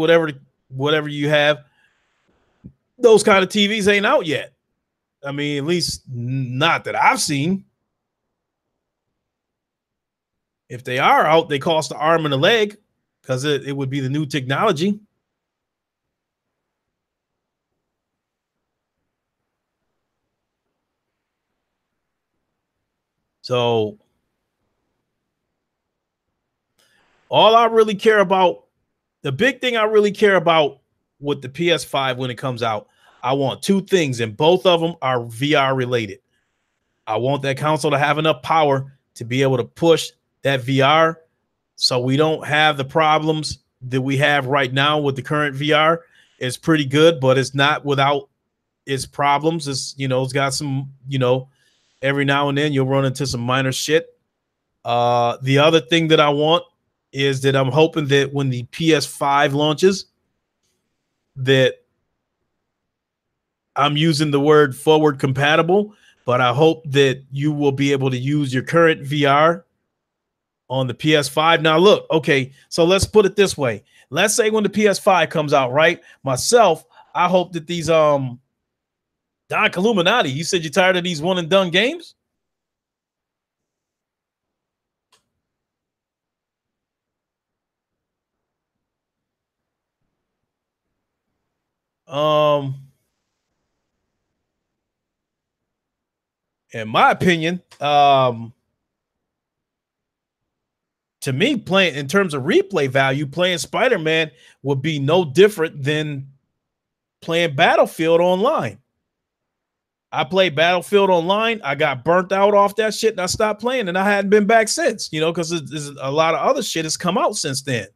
whatever you have, those kind of TVs ain't out yet. I mean, at least not that I've seen. If they are out, they cost an arm and a leg because it would be the new technology. So all I really care about, the big thing I really care about with the PS5 when it comes out, I want two things, and both of them are VR related. I want that console to have enough power to be able to push that VR so we don't have the problems that we have right now with the current VR. It's pretty good, but it's not without its problems. It's got some, every now and then you'll run into some minor shit. The other thing that I want is that I'm hoping that when the PS5 launches, that I'm using the word forward compatible, but I hope that you will be able to use your current VR on the PS5. Now, look, okay, so let's put it this way. Let's say when the PS5 comes out, right? Myself, I hope that these Don Illuminati, you said you're tired of these one and done games? Um, in my opinion, to me, playing in terms of replay value, playing Spider-Man would be no different than playing Battlefield online. I played Battlefield online. I got burnt out off that shit and I stopped playing and I hadn't been back since, because there's a lot of other shit has come out since then.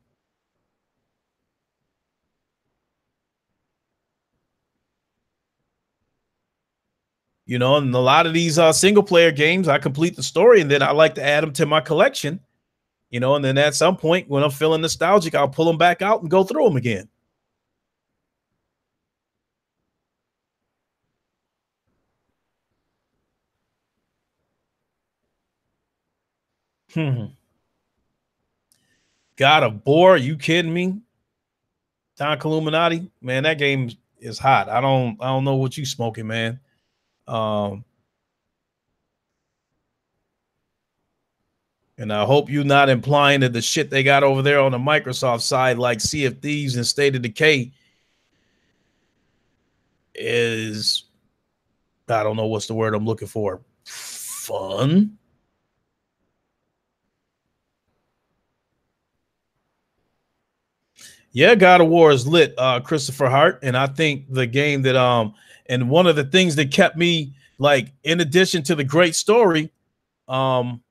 And a lot of these single player games, I complete the story and then I like to add them to my collection, and then at some point when I'm feeling nostalgic, I'll pull them back out and go through them again. God of War, you kidding me? Don Illuminati, man, that game is hot. I don't know what you smoking, man. Um, and I hope you're not implying that the shit they got over there on the Microsoft side, like Sea of Thieves and State of Decay, is, I don't know what's the word I'm looking for. Fun. Yeah, God of War is lit, Christopher Hart, and I think the game that and one of the things that kept me, like, in addition to the great story, um,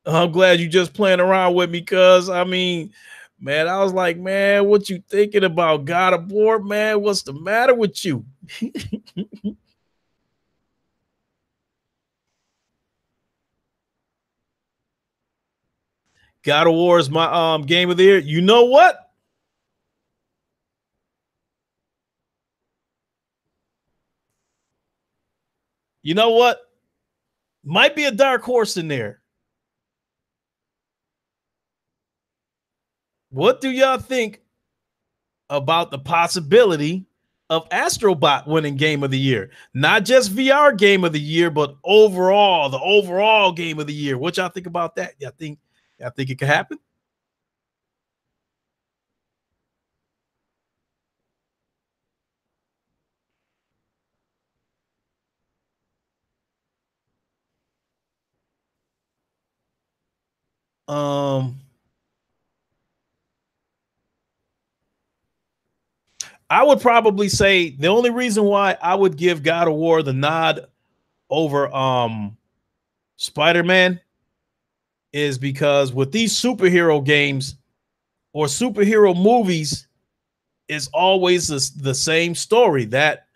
I'm glad you just playing around with me, cuz I mean, man, I was like, man, what you thinking about God of War, man? What's the matter with you? God of War is my game of the year. You know what? You know what? Might be a dark horse in there. What do y'all think about the possibility of Astrobot winning game of the year? Not just VR game of the year, but overall, the overall game of the year. What y'all think about that? Y'all think it could happen? Um I would probably say the only reason why I would give God of War the nod over Spider-Man is because with these superhero games or superhero movies, it's always the same story that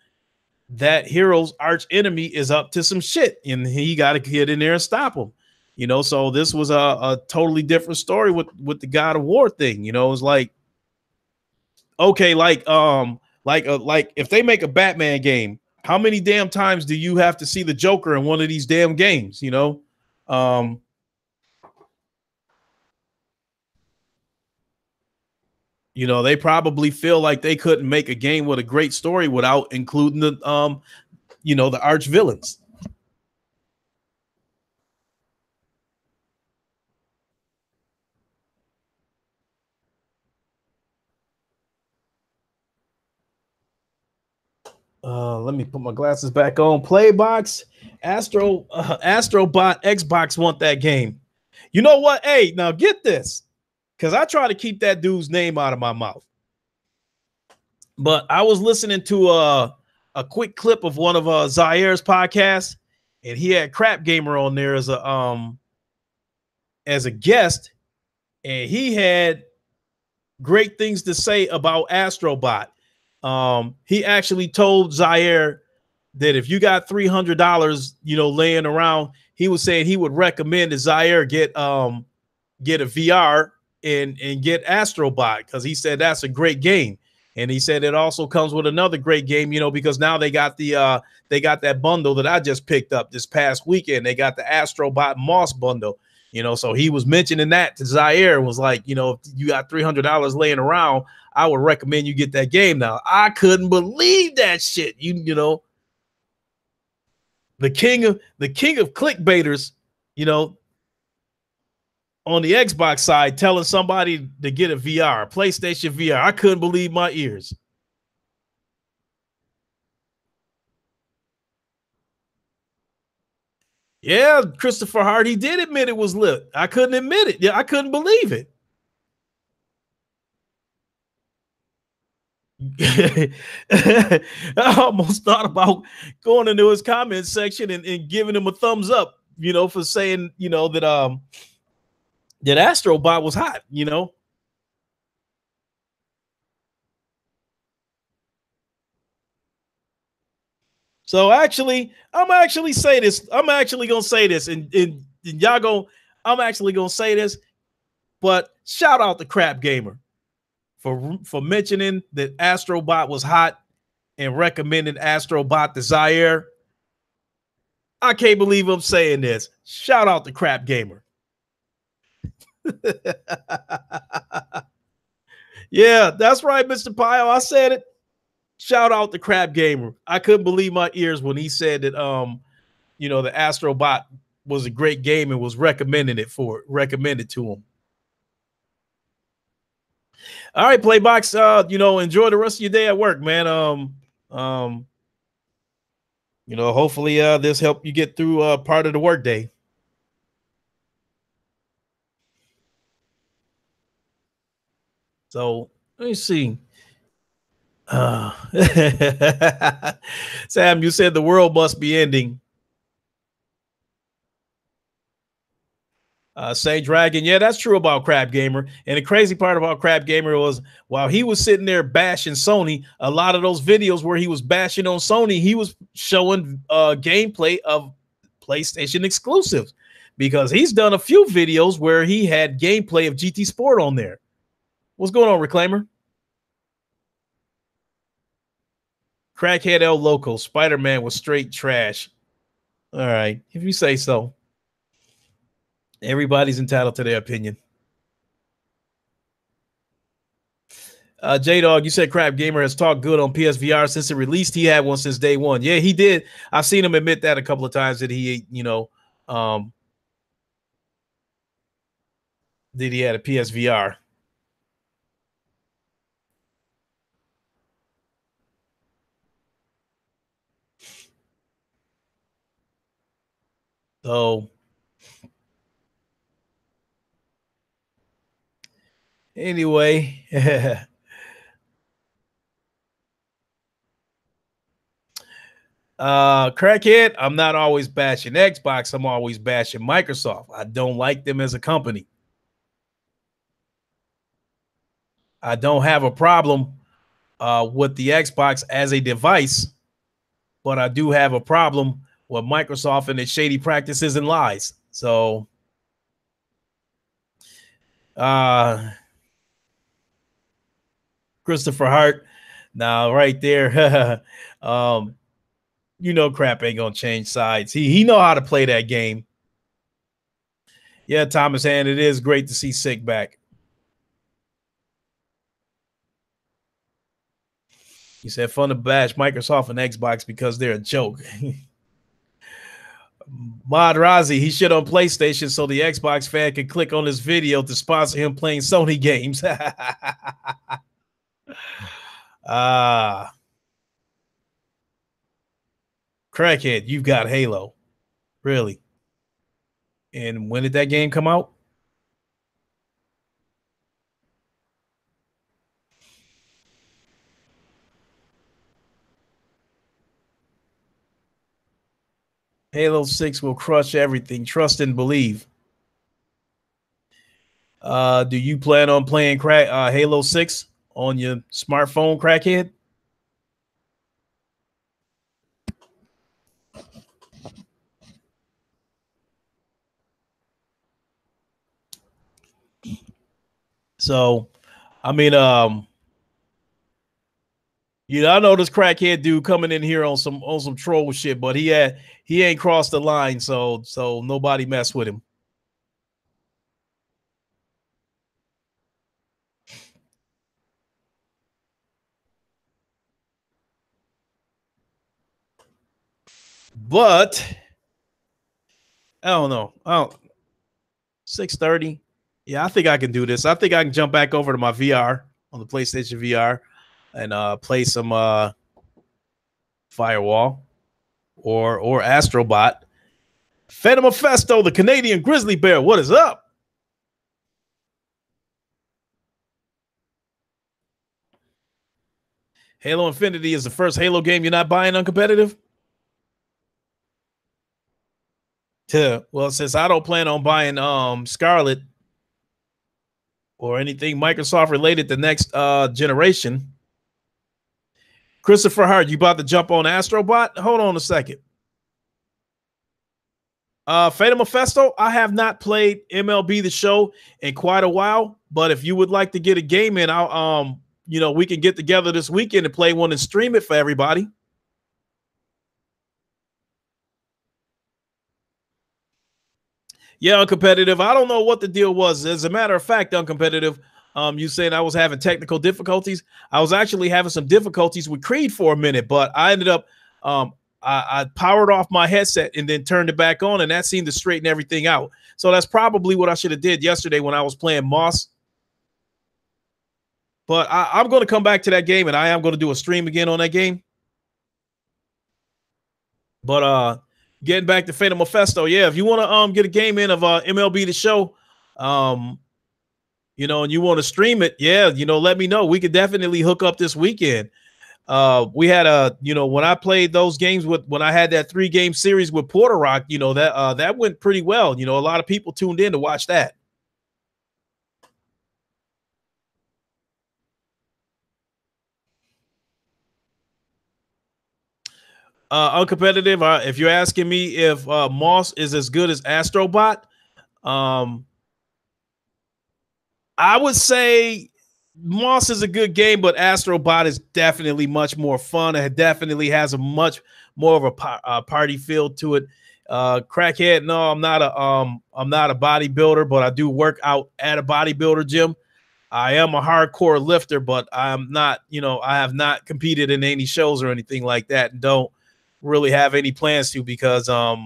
hero's arch enemy is up to some shit and he got to get in there and stop him. So this was a totally different story with the God of War thing. It's like, okay, like if they make a Batman game, how many damn times do you have to see the Joker in one of these damn games? Um, they probably feel like they couldn't make a game with a great story without including the arch villains. Let me put my glasses back on. Playbox, Astrobot, Xbox want that game. You know what? Hey, now get this, because I try to keep that dude's name out of my mouth. But I was listening to a quick clip of one of Zaire's podcasts, and he had Crap Gamer on there as a guest, and he had great things to say about Astrobot. He actually told Zaire that if you got $300, laying around, he was saying he would recommend that Zaire get a VR and get Astrobot because he said that's a great game. And he said it also comes with another great game, because now they got that bundle that I just picked up this past weekend. They got the Astrobot Moss bundle, so he was mentioning that to Zaire, was like, if you got $300 laying around, I would recommend you get that game. Now, I couldn't believe that shit. The king of clickbaiters, on the Xbox side, telling somebody to get a VR, PlayStation VR. I couldn't believe my ears. Yeah, Christopher Hart, he did admit it was lit. I couldn't admit it. Yeah, I couldn't believe it. I almost thought about going into his comment section and giving him a thumbs up, for saying, that Astrobot was hot. So actually, I'm actually say this. I'm actually gonna say this, and y'all go. I'm actually gonna say this, but shout out to Crap Gamer for mentioning that Astrobot was hot and recommending Astrobot to Zaire. I can't believe I'm saying this. Shout out to Crap Gamer. Yeah, that's right, Mr. Pyle. I said it. Shout out to Crap Gamer. I couldn't believe my ears when he said that the Astrobot was a great game and was recommended to him. All right, Playbox. Enjoy the rest of your day at work, man. Hopefully this helped you get through part of the workday. So let me see. Sam, you said the world must be ending. Say Dragon, yeah, that's true about Crab Gamer. And the crazy part about Crab Gamer was while he was sitting there bashing Sony, a lot of those videos where he was bashing on Sony, he was showing gameplay of PlayStation exclusives because he's done a few videos where he had gameplay of GT Sport on there. What's going on, Reclaimer? Crackhead El Loco, Spider-Man was straight trash. All right, if you say so. Everybody's entitled to their opinion. J Dog, you said Crap Gamer has talked good on PSVR since it released. He had one since day one. Yeah, he did. I've seen him admit that a couple of times that he, that he had a PSVR. So anyway, Crackhead, I'm not always bashing Xbox. I'm always bashing Microsoft. I don't like them as a company. I don't have a problem with the Xbox as a device, but I do have a problem with Microsoft and its shady practices and lies. So, Christopher Hart, now right there, you know, crap ain't gonna change sides. He know how to play that game. Yeah, Thomas Hand, it is great to see Sick back. He said, fun to bash Microsoft and Xbox because they're a joke. Mod Razi, he shit on PlayStation so the Xbox fan can click on this video to sponsor him playing Sony games. Crackhead, you've got Halo. Really? And when did that game come out? Halo 6 will crush everything. Trust and believe. Do you plan on playing Halo 6 on your smartphone, Crackhead? So, I mean, you know, I know this Crackhead dude coming in here on some troll shit, but he ain't crossed the line, so nobody mess with him. But I don't know. 6:30. Yeah, I think I can do this. I think I can jump back over to my VR on the PlayStation VR and play some Firewall or Astrobot. Phantom Festo, the Canadian grizzly bear. What is up? Halo Infinity is the first Halo game you're not buying uncompetitive? Well, since I don't plan on buying Scarlet or anything Microsoft related the next generation. Christopher Hart, you about to jump on Astrobot? Hold on a second. Phantom Festo, I have not played MLB The Show in quite a while, but if you would like to get a game in, I'll you know, we can get together this weekend and play one and stream it for everybody. Yeah, uncompetitive. I don't know what the deal was. As a matter of fact, uncompetitive. You said I was having technical difficulties. I was actually having some difficulties with Creed for a minute, but I ended up I powered off my headset and then turned it back on, and that seemed to straighten everything out. So that's probably what I should have did yesterday when I was playing Moss. But I'm going to come back to that game, and I am going to do a stream again on that game. But getting back to Phantom Festo, yeah, if you want to get a game in of MLB The Show, you know, and you want to stream it, yeah, you know, let me know. We could definitely hook up this weekend. We had you know, when I played those games when I had that 3-game series with Porter Rock, you know, that went pretty well. You know, a lot of people tuned in to watch that. Uncompetitive. If you're asking me if Moss is as good as Astrobot, I would say Moss is a good game, but Astrobot is definitely much more fun. It definitely has a much more of a party feel to it. Crackhead, no, I'm not a bodybuilder, but I do work out at a bodybuilder gym. I am a hardcore lifter, but I'm not, you know, I have not competed in any shows or anything like that, and don't really have any plans to, because a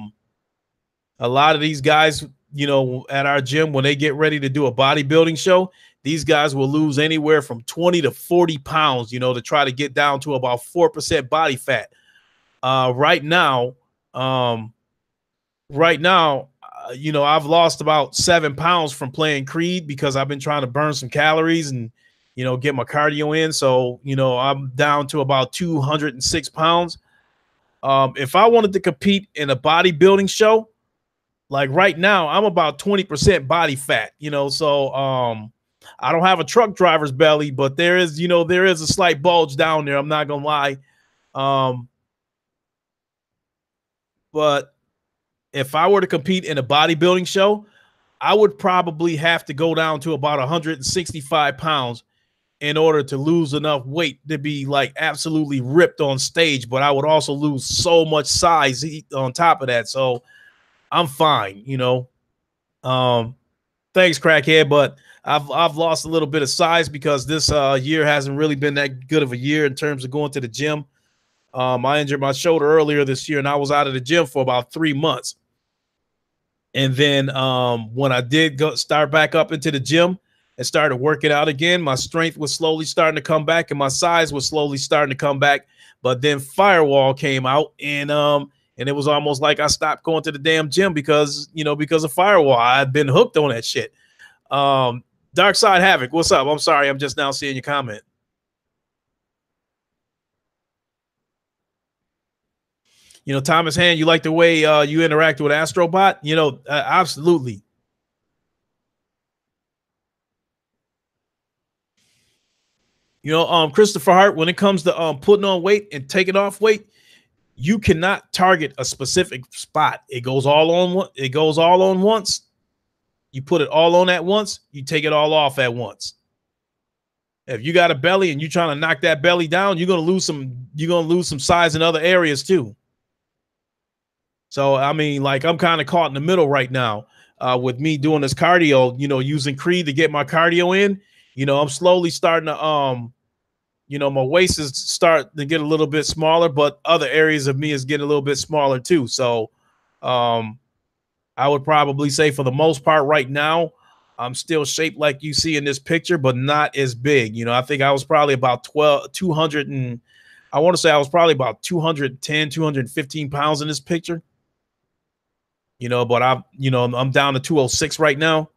lot of these guys, you know, at our gym, when they get ready to do a bodybuilding show, these guys will lose anywhere from 20 to 40 pounds, you know, to try to get down to about 4% body fat. Right now, you know, I've lost about 7 pounds from playing Creed because I've been trying to burn some calories and, you know, get my cardio in. So, you know, I'm down to about 206 pounds. If I wanted to compete in a bodybuilding show, like right now, I'm about 20% body fat, so I don't have a truck driver's belly, but there is, there is a slight bulge down there. I'm not gonna lie. Um, but if I were to compete in a bodybuilding show, I would probably have to go down to about 165 pounds in order to lose enough weight to be like absolutely ripped on stage. But I would also lose so much size on top of that. So I'm fine. Um, Thanks, crackhead, but I've lost a little bit of size because this year hasn't really been that good of a year in terms of going to the gym. I injured my shoulder earlier this year, and I was out of the gym for about 3 months. And then when I did start back up into the gym and started working out again, my strength was slowly starting to come back, and my size was slowly starting to come back. But then Firewall came out, and it was almost like I stopped going to the damn gym because of Firewall. I'd been hooked on that shit. Dark Side Havoc, what's up? I'm sorry, I'm just now seeing your comment. Thomas Hand, you like the way you interact with Astrobot? Absolutely. Christopher Hart, when it comes to putting on weight and taking off weight, you cannot target a specific spot. It goes all on once. You put it all on at once, you take it all off at once. If you got a belly and you're trying to knock that belly down, you're gonna lose some size in other areas too. So I mean, like I'm kind of caught in the middle right now with me doing this cardio, using Creed to get my cardio in. I'm slowly starting to my waist is starting to get a little bit smaller, but other areas of me is getting a little bit smaller too. So I would probably say for the most part right now, I'm still shaped like you see in this picture, but not as big. I think I was probably about 200 and I want to say I was probably about 210, 215 pounds in this picture. But I'm down to 206 right now.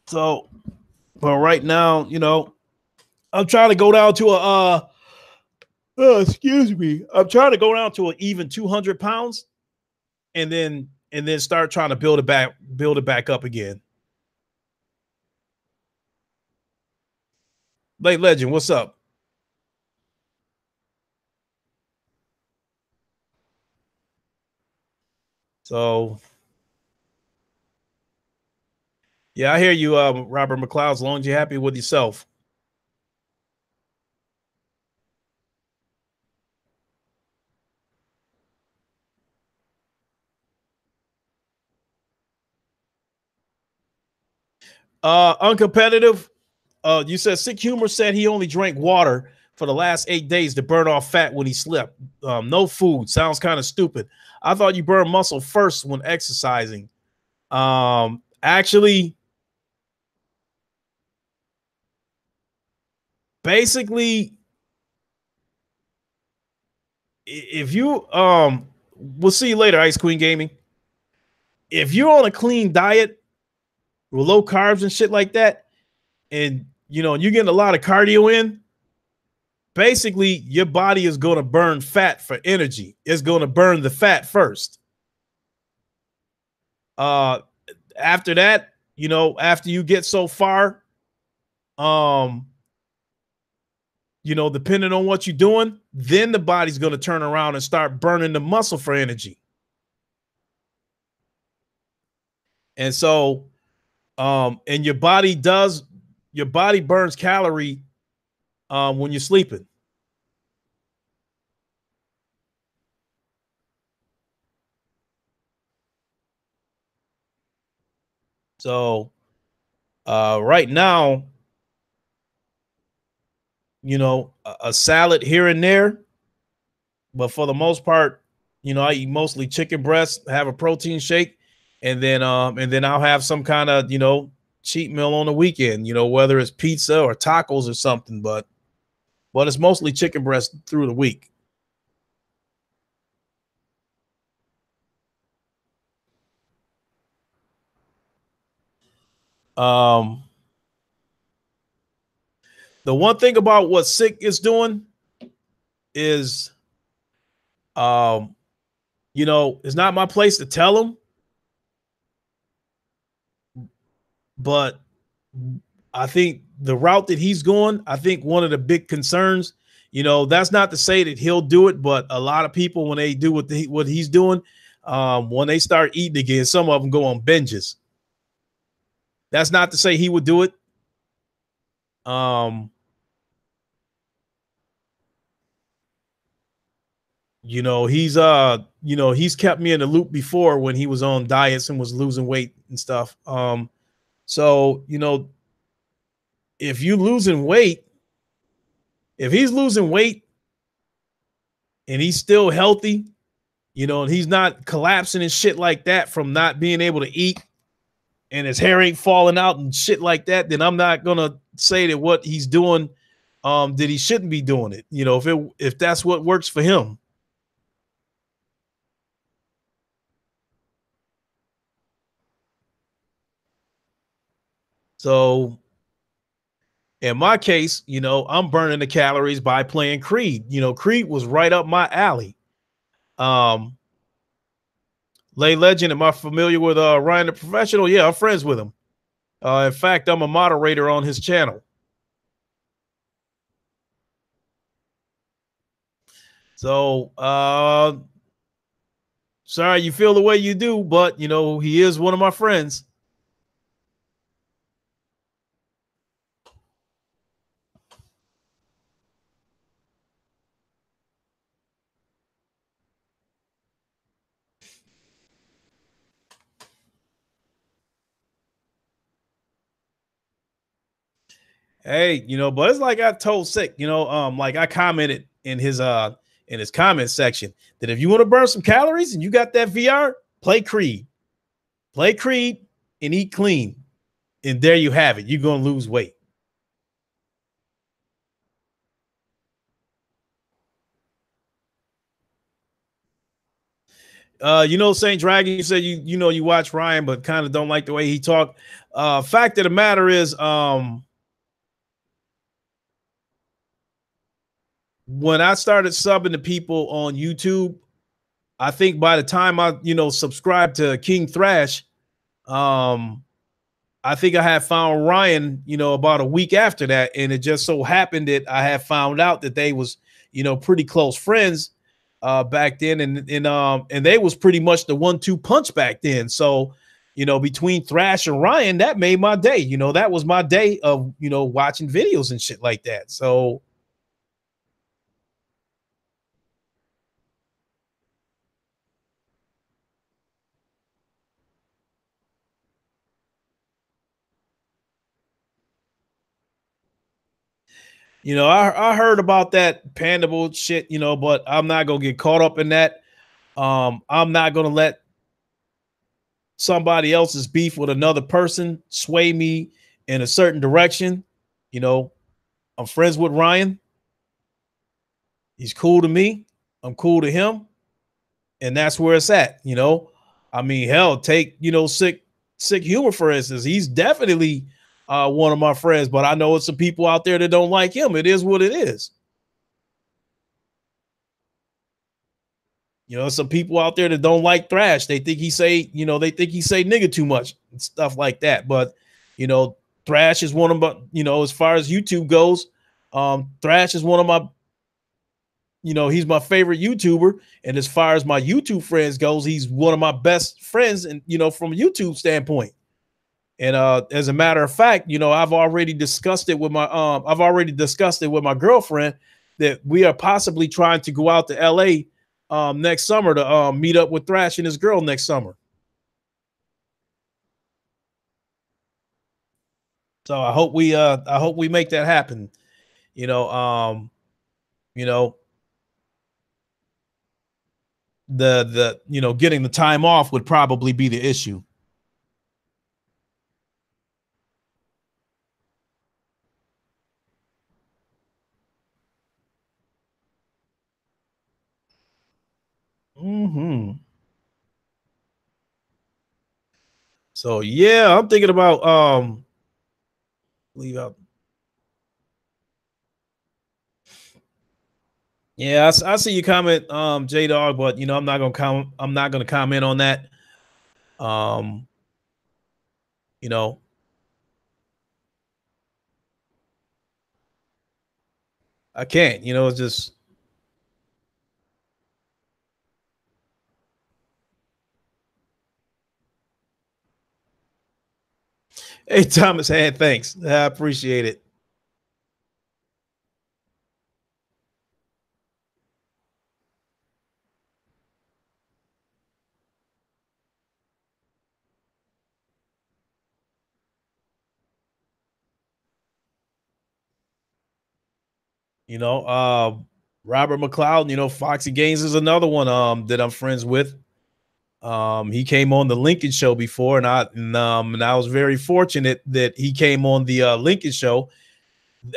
So, but right now, I'm trying to go down to excuse me. I'm trying to go down to an even 200 pounds and then start trying to build it back up again. Late Legend, what's up? So yeah, I hear you, Robert McLeod. As long as you're happy with yourself. Uncompetitive. You said Sick Humor said he only drank water for the last 8 days to burn off fat when he slept. No food. Sounds kind of stupid. I thought you burn muscle first when exercising. Actually, basically, if you we'll see you later, Ice Queen Gaming. If you're on a clean diet with low carbs and shit like that, and you're getting a lot of cardio in, basically your body is going to burn fat for energy. It's going to burn the fat first. Uh, After that, after you get so far, um, depending on what you're doing, then the body's going to turn around and start burning the muscle for energy. And so, and your body burns calorie when you're sleeping. So, right now, a salad here and there, but for the most part, I eat mostly chicken breast, have a protein shake, and then I'll have some kind of cheat meal on the weekend, whether it's pizza or tacos or something, but it's mostly chicken breast through the week. Um The one thing about what Sick is doing is, um, it's not my place to tell him, but I think the route that he's going, I think one of the big concerns, that's not to say that he'll do it, but a lot of people, when they do what he's doing, when they start eating again, some of them go on binges. That's not to say he would do it. He's kept me in the loop before when he was on diets and was losing weight and stuff. So, if you losing weight, if he's losing weight and he's still healthy, and he's not collapsing and shit like that from not being able to eat, and his hair ain't falling out and shit like that, then I'm not gonna say that what he's doing, that he shouldn't be doing it. If that's what works for him. So in my case, I'm burning the calories by playing Creed. Creed was right up my alley. Lay Legend, am I familiar with Ryan the Professional? Yeah, I'm friends with him. In fact, I'm a moderator on his channel. So, sorry you feel the way you do, but he is one of my friends. Hey, but it's like I told Sick, like I commented in his comment section that if you want to burn some calories and you got that VR, play Creed. Play Creed and eat clean. And there you have it. You're going to lose weight. Saint Dragon, you said you watch Ryan, but kind of don't like the way he talked. Fact of the matter is, when I started subbing to people on YouTube, I think by the time I, subscribed to King Thrash, I think I had found Ryan, about a week after that. And it just so happened that I had found out that they was, pretty close friends back then. And they was pretty much the 1-2 punch back then. So, between Thrash and Ryan, that made my day. That was my day of, watching videos and shit like that. So, I heard about that Pandable shit, but I'm not gonna get caught up in that. I'm not gonna let somebody else's beef with another person sway me in a certain direction. I'm friends with Ryan. He's cool to me. I'm cool to him, and that's where it's at. I mean, hell, take sick humor for instance. He's definitely one of my friends, but I know it's some people out there that don't like him. It is what it is. Some people out there that don't like Thrash. They think he say nigga too much and stuff like that. But Thrash is one of my, as far as YouTube goes, Thrash is one of my, he's my favorite YouTuber. And as far as my YouTube friends goes, he's one of my best friends, and from a YouTube standpoint. And as a matter of fact, I've already discussed it with my girlfriend that we are possibly trying to go out to LA next summer to meet up with Thrash and his girl next summer. So I hope we make that happen. You know, you know, the getting the time off would probably be the issue. Mm-hmm. So yeah, I'm thinking about leave out. Yeah, I see your comment, J Dog, but I'm not gonna I'm not gonna comment on that. Um, you know, I can't. It's just hey Thomas, hey, thanks. I appreciate it. You know, uh, Robert McLeod. Foxy Gaines is another one that I'm friends with. He came on the Lincoln Show before, and I was very fortunate that he came on the Lincoln Show.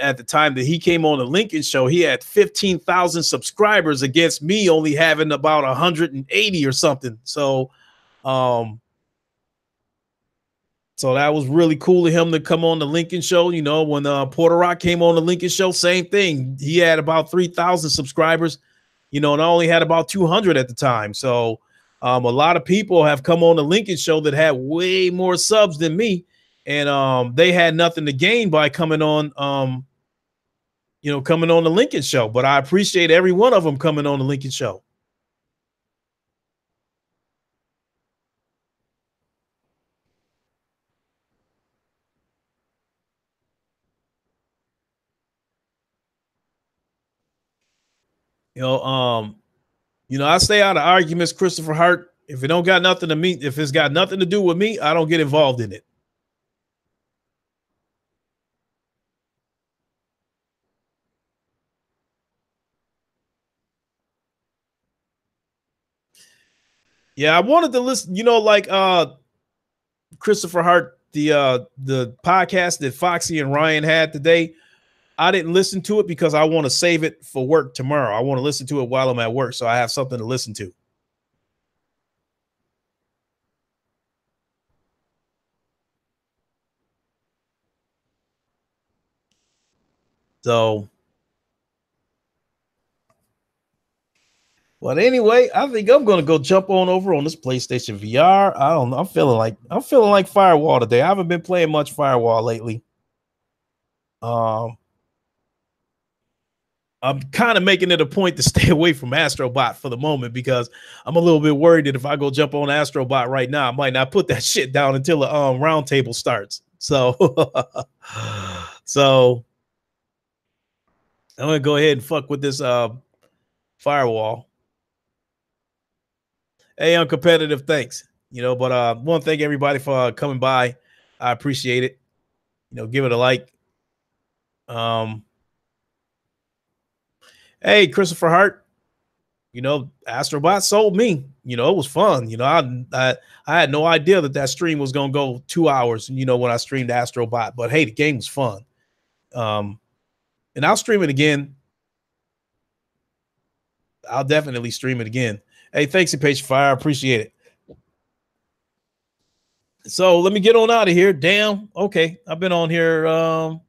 At the time that he came on the Lincoln Show, he had 15,000 subscribers against me only having about 180 or something. Um, so that was really cool of him to come on the Lincoln Show. When Porter Rock came on the Lincoln Show, same thing. He had about 3,000 subscribers, and I only had about 200 at the time. So a lot of people have come on the Lincoln Show that had way more subs than me, and they had nothing to gain by coming on, coming on the Lincoln Show. But I appreciate every one of them coming on the Lincoln Show. You know, um, I stay out of arguments, Christopher Hart. If it don't got nothing to me, if it's got nothing to do with me, I don't get involved in it. Yeah, I wanted to listen, like Christopher Hart, the podcast that Foxy and Ryan had today. I didn't listen to it because I want to save it for work tomorrow. I want to listen to it while I'm at work, so I have something to listen to. So, but anyway, I think I'm gonna go jump on over on this PlayStation VR. I don't know. I'm feeling like Firewall today. I haven't been playing much Firewall lately. Um, I'm kind of making it a point to stay away from Astrobot for the moment because I'm a little bit worried that if I go jump on Astrobot right now, I might not put that shit down until the round table starts. So, so I'm gonna go ahead and fuck with this Firewall. Hey, uncompetitive, thanks. But want to thank everybody for coming by. I appreciate it. Give it a like. Um, hey, Christopher Hart. Astrobot sold me. It was fun. I had no idea that stream was gonna go 2 hours. When I streamed Astrobot, but hey, the game was fun. Um, and I'll stream it again. I'll definitely stream it again. Hey, thanks, Impatient Fire. I appreciate it. So let me get on out of here. Damn. Okay, I've been on here a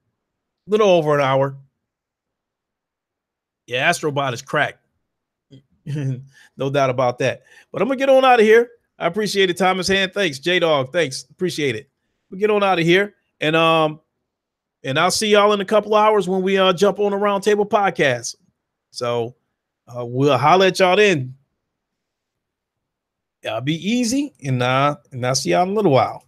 little over an hour. Yeah, Astrobot is cracked. No doubt about that. But I'm gonna get on out of here. I appreciate it, Thomas Hand. Thanks, J Dog. Thanks, appreciate it. We'll get on out of here, and I'll see y'all in a couple of hours when we jump on the Roundtable podcast. So we'll holler at y'all then. Y'all be easy, and I'll see y'all in a little while.